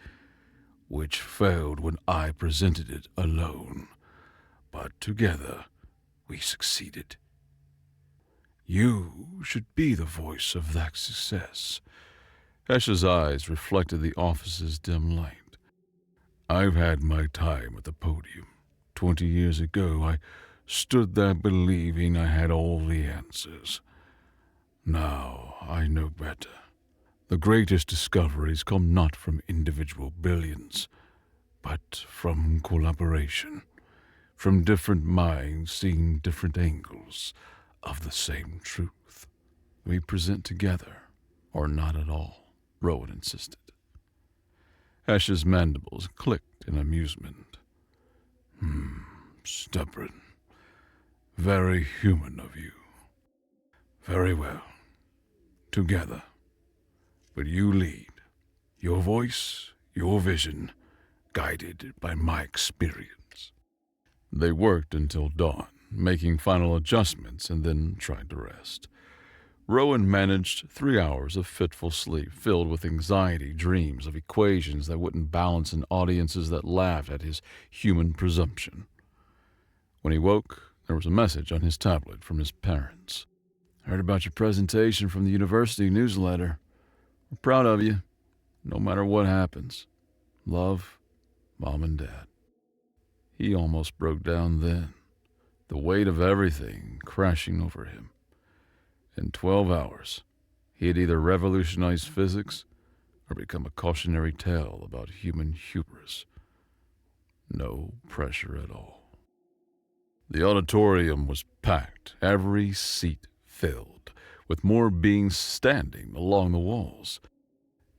"Which failed when I presented it alone. But together, we succeeded. You should be the voice of that success." Hesh's eyes reflected the office's dim light. "I've had my time at the podium. 20 years ago, I stood there believing I had all the answers. Now I know better. The greatest discoveries come not from individual brilliance, but from collaboration, from different minds seeing different angles of the same truth." "We present together, or not at all," Rowan insisted. Hesh's mandibles clicked in amusement. Stubborn. Very human of you. Very well. Together. But you lead. Your voice, your vision, guided by my experience." They worked until dawn, making final adjustments, and then tried to rest. Rowan managed 3 hours of fitful sleep filled with anxiety dreams of equations that wouldn't balance in audiences that laughed at his human presumption. When he woke, there was a message on his tablet from his parents. "Heard about your presentation from the university newsletter. We're proud of you, no matter what happens. Love, Mom and Dad." He almost broke down then, the weight of everything crashing over him. In 12 hours, he had either revolutionized physics or become a cautionary tale about human hubris. No pressure at all. The auditorium was packed, every seat filled, with more beings standing along the walls.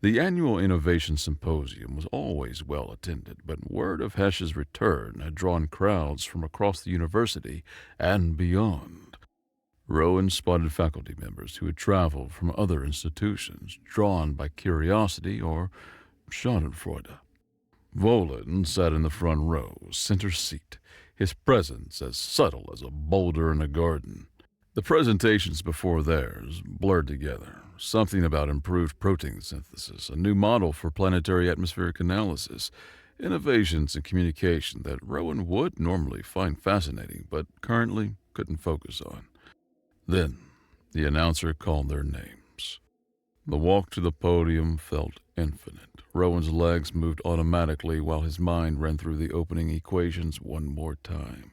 The annual Innovation Symposium was always well attended, but word of Hesh's return had drawn crowds from across the university and beyond. Rowan spotted faculty members who had traveled from other institutions, drawn by curiosity or schadenfreude. Volan sat in the front row, center seat, his presence as subtle as a boulder in a garden. The presentations before theirs blurred together. Something about improved protein synthesis, a new model for planetary atmospheric analysis, innovations in communication that Rowan would normally find fascinating, but currently couldn't focus on. Then, the announcer called their names. The walk to the podium felt infinite. Rowan's legs moved automatically while his mind ran through the opening equations one more time.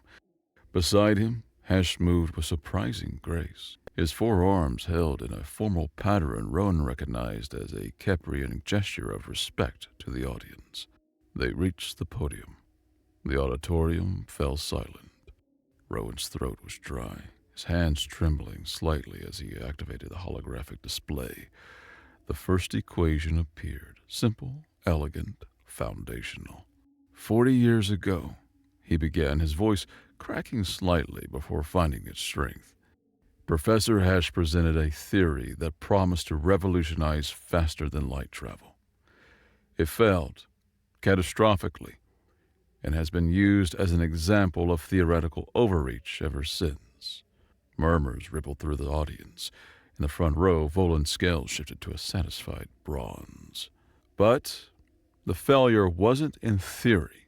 Beside him, Hesh moved with surprising grace. His forearms held in a formal pattern Rowan recognized as a Keprian gesture of respect to the audience. They reached the podium. The auditorium fell silent. Rowan's throat was dry, his hands trembling slightly as he activated the holographic display. The first equation appeared, simple, elegant, foundational. 40 years ago, he began, his voice cracking slightly before finding its strength. Professor Hesh presented a theory that promised to revolutionize faster-than-light travel. It failed, catastrophically, and has been used as an example of theoretical overreach ever since. Murmurs rippled through the audience. In the front row, Volan's scale shifted to a satisfied bronze. But The failure wasn't in theory,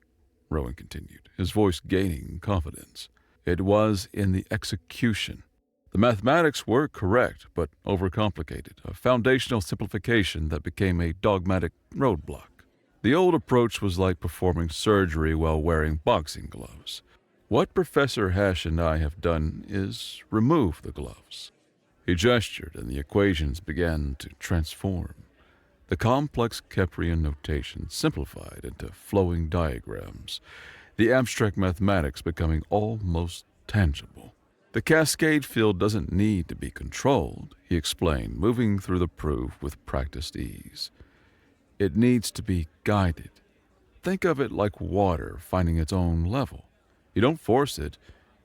Rowan continued, his voice gaining confidence. It was in the execution. The mathematics were correct, but overcomplicated, a foundational simplification that became a dogmatic roadblock. The old approach was like performing surgery while wearing boxing gloves. What Professor Hash and I have done is remove the gloves. He gestured, and the equations began to transform. The complex Keprian notation simplified into flowing diagrams, the abstract mathematics becoming almost tangible. The cascade field doesn't need to be controlled, he explained, moving through the proof with practiced ease. It needs to be guided. Think of it like water finding its own level. You don't force it,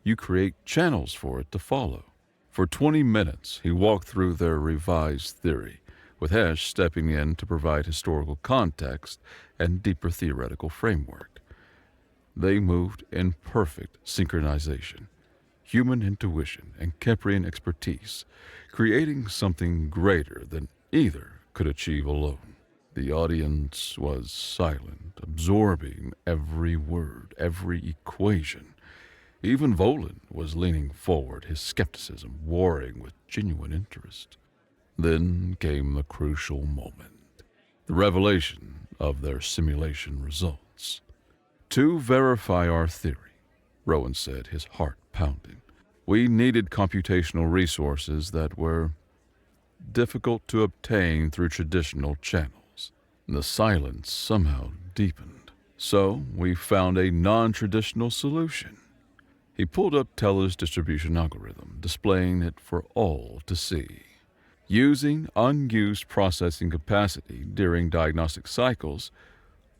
you create channels for it to follow. For 20 minutes, he walked through their revised theory, with Hesh stepping in to provide historical context and deeper theoretical framework. They moved in perfect synchronization, human intuition and Keprian expertise, creating something greater than either could achieve alone. The audience was silent, absorbing every word, every equation. Even Volan was leaning forward, his skepticism warring with genuine interest. Then came the crucial moment, the revelation of their simulation results. To verify our theory, Rowan said, his heart pounding, we needed computational resources that were difficult to obtain through traditional channels. The silence somehow deepened, so we found a non-traditional solution. He pulled up Teller's distribution algorithm, displaying it for all to see. Using unused processing capacity during diagnostic cycles,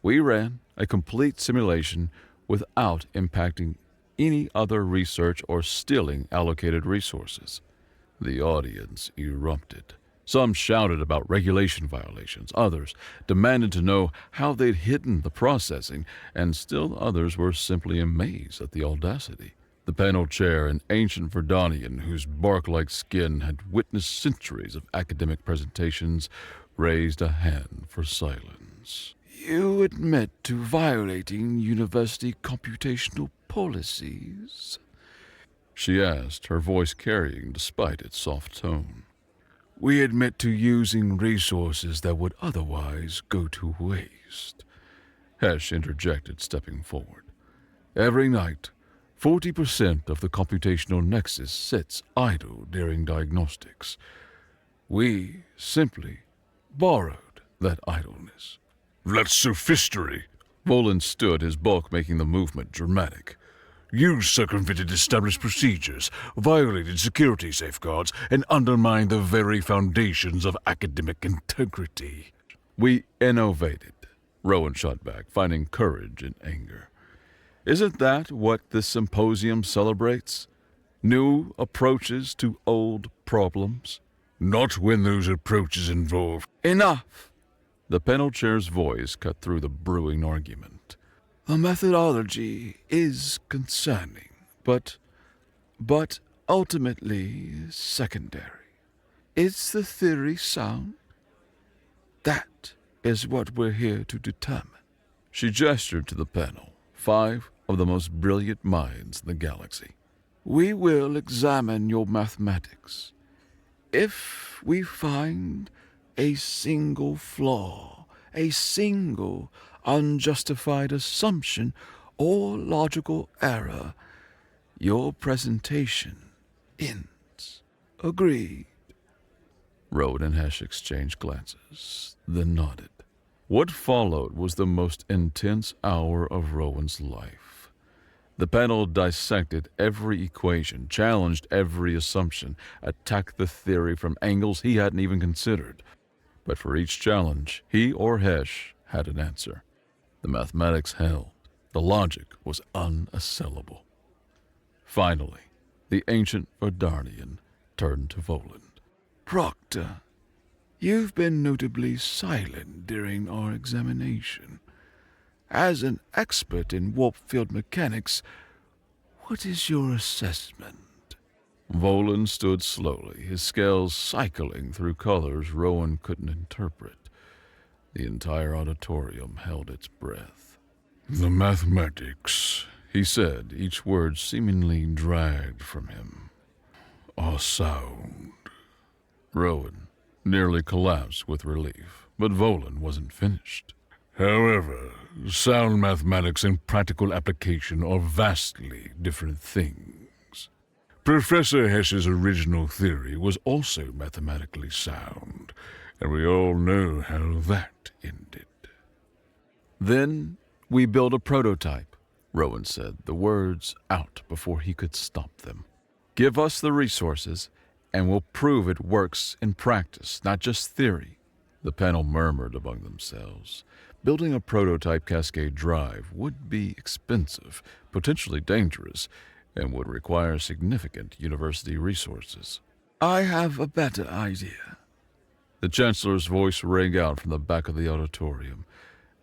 we ran a complete simulation without impacting any other research or stealing allocated resources. The audience erupted. Some shouted about regulation violations, others demanded to know how they'd hidden the processing, and still others were simply amazed at the audacity. The panel chair, an ancient Verdanian whose bark-like skin had witnessed centuries of academic presentations, raised a hand for silence. You admit to violating university computational policies? She asked, her voice carrying despite its soft tone. We admit to using resources that would otherwise go to waste, Hesh interjected, stepping forward. Every night, 40% of the computational nexus sits idle during diagnostics. We simply borrowed that idleness. That's sophistery. Volan stood, his bulk making the movement dramatic. You circumvented established procedures, violated security safeguards, and undermined the very foundations of academic integrity. We innovated, Rowan shot back, finding courage in anger. Isn't that what this symposium celebrates? New approaches to old problems? Not when those approaches involve... Enough! The panel chair's voice cut through the brewing argument. The methodology is concerning, but ultimately secondary. Is the theory sound? That is what we're here to determine. She gestured to the panel, 5 of the most brilliant minds in the galaxy. We will examine your mathematics. If we find a single flaw, a single unjustified assumption or logical error, your presentation ends. Agreed. Rowan and Hesh exchanged glances, then nodded. What followed was the most intense hour of Rowan's life. The panel dissected every equation, challenged every assumption, attacked the theory from angles he hadn't even considered. But for each challenge, he or Hesh had an answer. The mathematics held. The logic was unassailable. Finally, the ancient Verdanian turned to Volan. Proctor, you've been notably silent during our examination. As an expert in warp field mechanics, what is your assessment? Volan stood slowly, his scales cycling through colors Rowan couldn't interpret. The entire auditorium held its breath. The mathematics, He said, each word seemingly dragged from him. are sound. Rowan nearly collapsed with relief, but Volan wasn't finished. However, sound mathematics and practical application are vastly different things. Professor Hess's original theory was also mathematically sound, and we all know how that ended. Then we built a prototype, Rowan said, the words out before he could stop them. Give us the resources, and we'll prove it works in practice, not just theory. The panel murmured among themselves. Building a prototype cascade drive would be expensive, potentially dangerous, and would require significant university resources. I have a better idea. The Chancellor's voice rang out from the back of the auditorium.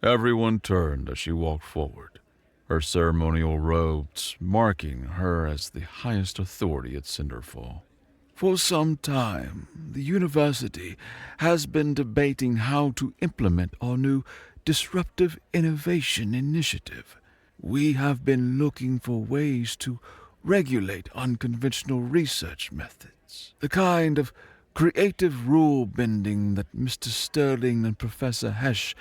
Everyone turned as she walked forward, her ceremonial robes marking her as the highest authority at Cinderfall. For some time, the university has been debating how to implement our new disruptive innovation initiative. We have been looking for ways to regulate unconventional research methods, the kind of creative rule-bending that Mr. Sterling and Professor Hesh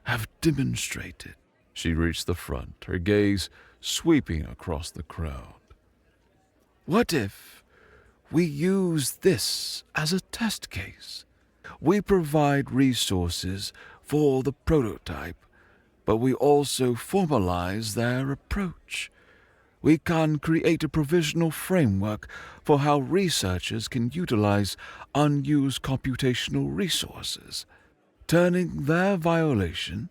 have demonstrated. She reached the front, her gaze sweeping across the crowd. What if we use this as a test case? We provide resources for the prototype, but we also formalize their approach. We can create a provisional framework for how researchers can utilize unused computational resources, turning their violation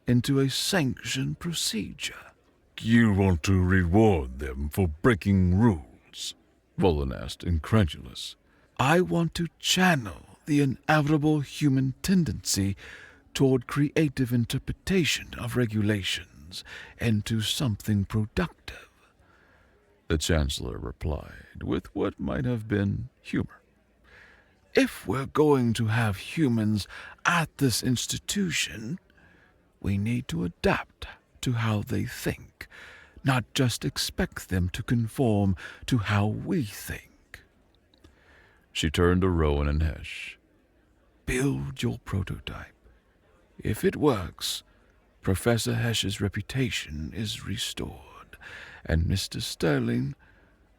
into a sanctioned procedure. You want to reward them for breaking rules? Volan asked, incredulous. I want to channel the inevitable human tendency toward creative interpretation of regulations into something productive, the Chancellor replied, with what might have been humor. If we're going to have humans at this institution, we need to adapt to how they think, not just expect them to conform to how we think. She turned to Rowan and Hesh. Build your prototype. If it works, Professor Hesh's reputation is restored, and Mr. Sterling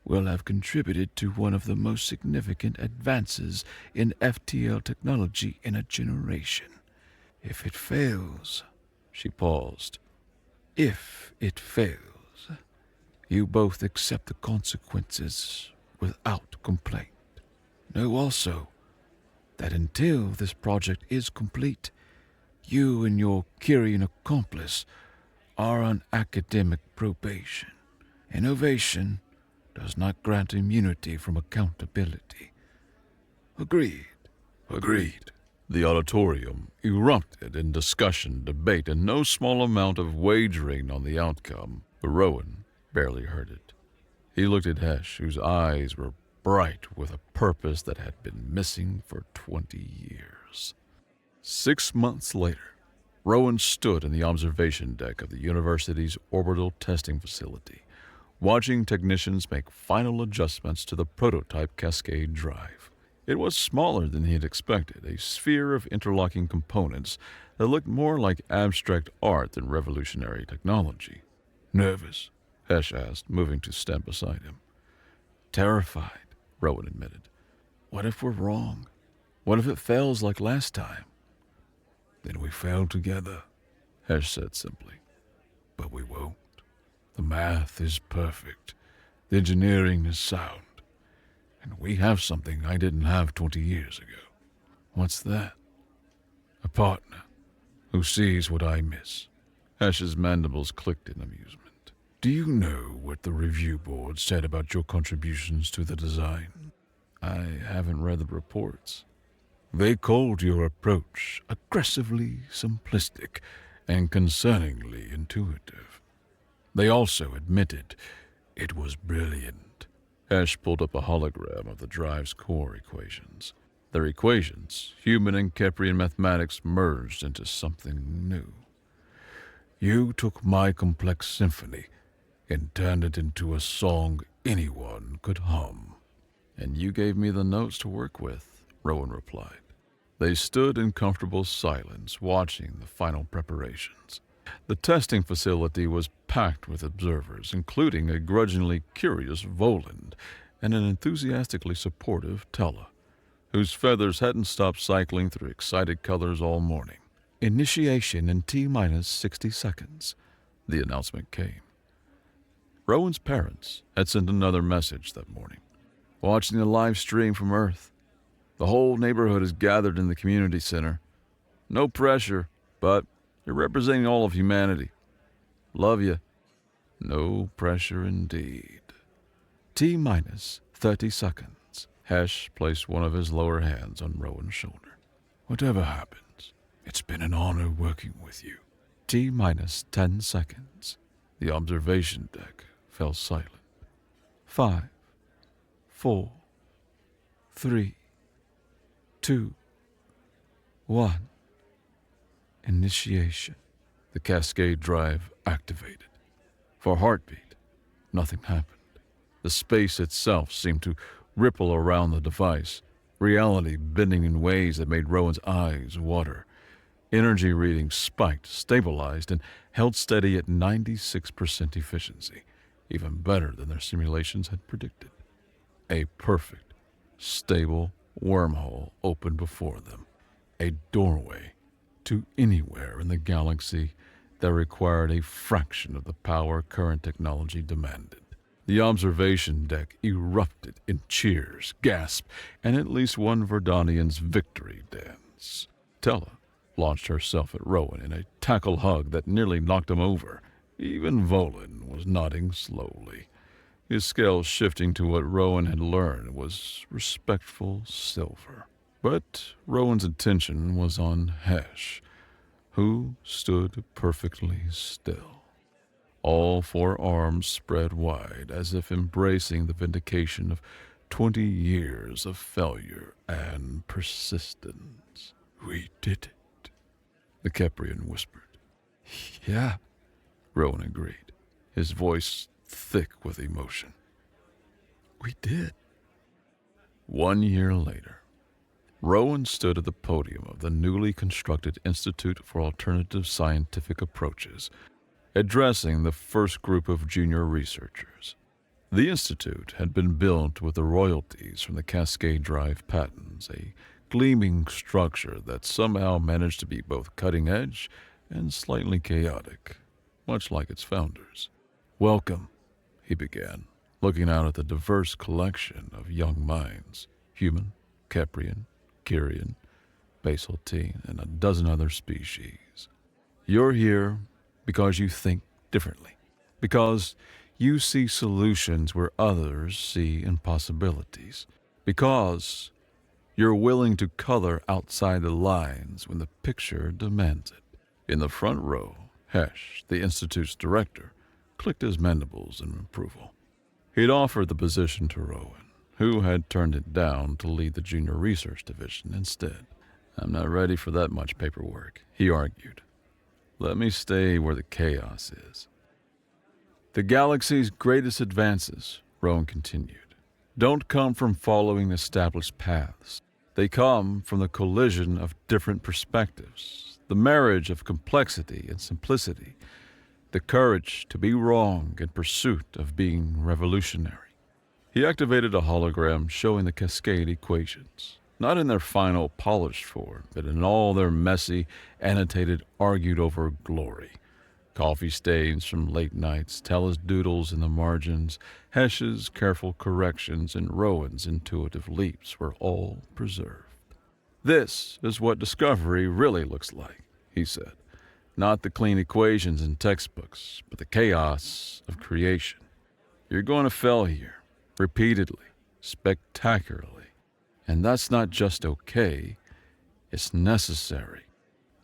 will have contributed to one of the most significant advances in FTL technology in a generation. If it fails, she paused. If it fails, you both accept the consequences without complaint. Know also that until this project is complete, you and your Kyrian accomplice are on academic probation. Innovation does not grant immunity from accountability. Agreed. Agreed. The auditorium erupted in discussion, debate, and no small amount of wagering on the outcome, but Rowan barely heard it. He looked at Hesh, whose eyes were bright with a purpose that had been missing for 20 years. 6 months later, Rowan stood in the observation deck of the university's orbital testing facility, watching technicians make final adjustments to the prototype cascade drive. It was smaller than he had expected, a sphere of interlocking components that looked more like abstract art than revolutionary technology. Nervous? Hesh asked, moving to stand beside him. Terrified, Rowan admitted. What if we're wrong? What if it fails like last time? Then we fail together, Hesh said simply. But we won't. The math is perfect. The engineering is sound. And we have something I didn't have 20 years ago. What's that? A partner who sees what I miss. Hesh's mandibles clicked in amusement. Do you know what the review board said about your contributions to the design? I haven't read the reports. They called your approach aggressively simplistic and concerningly intuitive. They also admitted it was brilliant. Hesh pulled up a hologram of the drive's core equations. Their equations, human and Keprian mathematics, merged into something new. You took my complex symphony and turned it into a song anyone could hum. And you gave me the notes to work with, Rowan replied. They stood in comfortable silence, watching the final preparations. The testing facility was packed with observers, including a grudgingly curious Voland and an enthusiastically supportive Tella, whose feathers hadn't stopped cycling through excited colors all morning. Initiation in T-minus 60 seconds, the announcement came. Rowan's parents had sent another message that morning. Watching the live stream from Earth. The whole neighborhood is gathered in the community center. No pressure, but you're representing all of humanity. Love you. No pressure indeed. T-minus 30 seconds. Hesh placed one of his lower hands on Rowan's shoulder. Whatever happens, it's been an honor working with you. T-minus 10 seconds. The observation deck fell silent. 5, 4, 3, 2, 1. Initiation. The cascade drive activated. For a heartbeat, nothing happened. The space itself seemed to ripple around the device, reality bending in ways that made Rowan's eyes water. Energy readings spiked, stabilized, and held steady at 96% efficiency, even better than their simulations had predicted. A perfect, stable wormhole opened before them, a doorway to anywhere in the galaxy that required a fraction of the power current technology demanded. The observation deck erupted in cheers, gasps, and at least one Verdanian's victory dance. Tella launched herself at Rowan in a tackle hug that nearly knocked him over. Even Volan was nodding slowly, his scales shifting to what Rowan had learned was respectful silver. But Rowan's attention was on Hesh, who stood perfectly still, all four arms spread wide as if embracing the vindication of 20 years of failure and persistence. We did it, the Keprian whispered. Yeah, Rowan agreed, his voice thick with emotion. We did. 1 year later, Rowan stood at the podium of the newly constructed Institute for Alternative Scientific Approaches, addressing the first group of junior researchers. The institute had been built with the royalties from the Cascade Drive patents, a gleaming structure that somehow managed to be both cutting-edge and slightly chaotic, much like its founders. Welcome, he began, looking out at the diverse collection of young minds, human, Keprian, Kyrian, Basaltine, and a dozen other species. You're here because you think differently, because you see solutions where others see impossibilities, because you're willing to color outside the lines when the picture demands it. In the front row, Hesh, the Institute's director, clicked his mandibles in approval. He'd offered the position to Rowan, who had turned it down to lead the junior research division instead. I'm not ready for that much paperwork, he argued. Let me stay where the chaos is. The galaxy's greatest advances, Rowan continued, don't come from following established paths. They come from the collision of different perspectives, the marriage of complexity and simplicity, the courage to be wrong in pursuit of being revolutionary. He activated a hologram showing the Cascade equations, not in their final polished form, but in all their messy, annotated, argued-over glory. Coffee stains from late nights, Tella's doodles in the margins, Hesh's careful corrections, and Rowan's intuitive leaps were all preserved. This is what discovery really looks like, he said. Not the clean equations in textbooks, but the chaos of creation. You're going to fail here, repeatedly, spectacularly. And that's not just okay, it's necessary.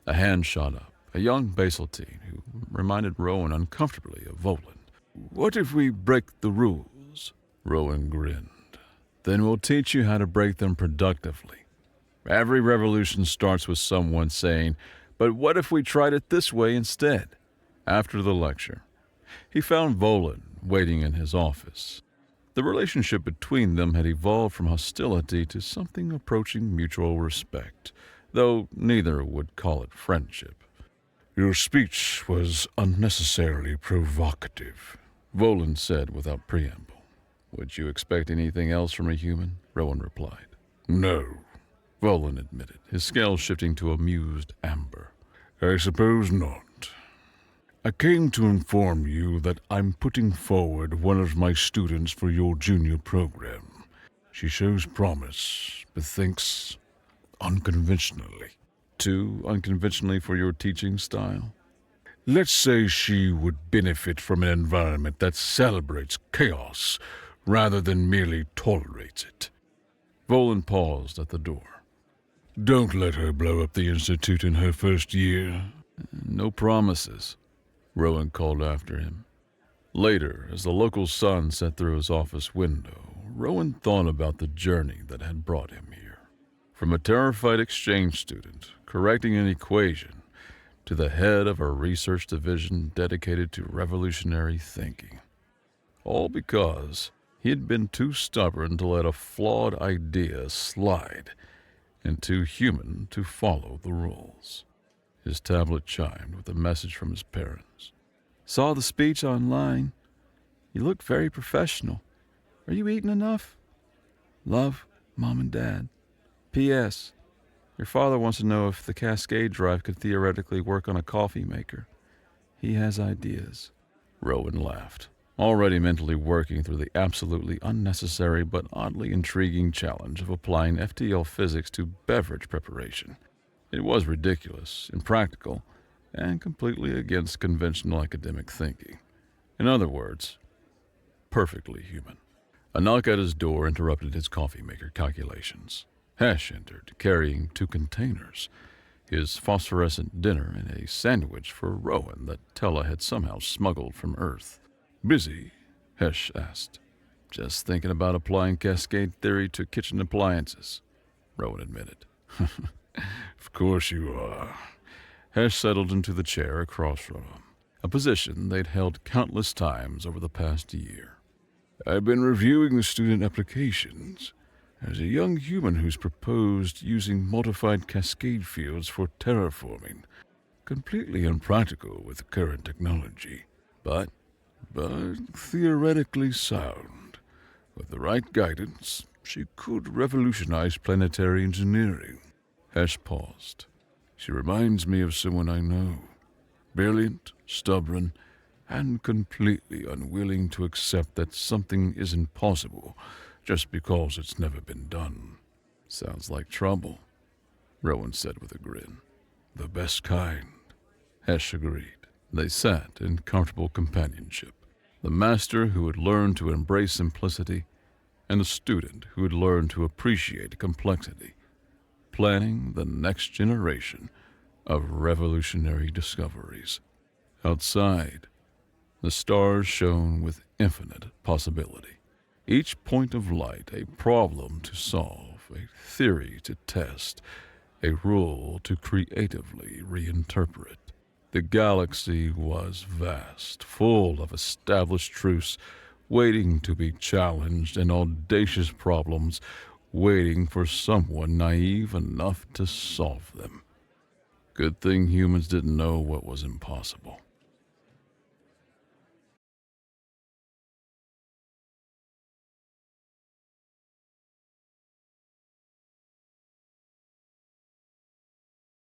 A hand shot up, a young Basaltine who reminded Rowan uncomfortably of Voland. What if we break the rules? Rowan grinned. Then we'll teach you how to break them productively. Every revolution starts with someone saying, "But what if we tried it this way instead?" After the lecture, he found Volan waiting in his office. The relationship between them had evolved from hostility to something approaching mutual respect, though neither would call it friendship. "Your speech was unnecessarily provocative," Volan said without preamble. "Would you expect anything else from a human?" Rowan replied. "No, Volan admitted, his scales shifting to amused amber. I suppose not. I came to inform you that I'm putting forward one of my students for your junior program. She shows promise, but thinks unconventionally." Too unconventionally for your teaching style? Let's say she would benefit from an environment that celebrates chaos rather than merely tolerates it. Volan paused at the door. "Don't let her blow up the Institute in her first year." "No promises," Rowan called after him. Later, as the local sun set through his office window, Rowan thought about the journey that had brought him here. From a terrified exchange student correcting an equation to the head of a research division dedicated to revolutionary thinking. All because he had been too stubborn to let a flawed idea slide and too human to follow the rules. His tablet chimed with a message from his parents. "Saw the speech online. You look very professional. Are you eating enough? Love, Mom and Dad. P.S. Your father wants to know if the Cascade drive could theoretically work on a coffee maker. He has ideas." Rowan laughed, already mentally working through the absolutely unnecessary but oddly intriguing challenge of applying FTL physics to beverage preparation. It was ridiculous, impractical, and completely against conventional academic thinking. In other words, perfectly human. A knock at his door interrupted his coffee maker calculations. Hesh entered, carrying 2 containers, his phosphorescent dinner and a sandwich for Rowan that Tella had somehow smuggled from Earth. "Busy?" Hesh asked. "Just thinking about applying cascade theory to kitchen appliances," Rowan admitted. "Of course you are." Hesh settled into the chair across from him, a position they'd held countless times over the past year. "I've been reviewing the student applications. There's a young human who's proposed using modified cascade fields for terraforming. Completely impractical with the current technology, but theoretically sound. With the right guidance, she could revolutionize planetary engineering." Hesh paused. "She reminds me of someone I know. Brilliant, stubborn, and completely unwilling to accept that something isn't possible just because it's never been done." "Sounds like trouble," Rowan said with a grin. "The best kind," Hesh agreed. They sat in comfortable companionship. The master who had learned to embrace simplicity, and the student who had learned to appreciate complexity, planning the next generation of revolutionary discoveries. Outside, the stars shone with infinite possibility. Each point of light a problem to solve, a theory to test, a rule to creatively reinterpret. The galaxy was vast, full of established truths waiting to be challenged and audacious problems waiting for someone naive enough to solve them. Good thing humans didn't know what was impossible.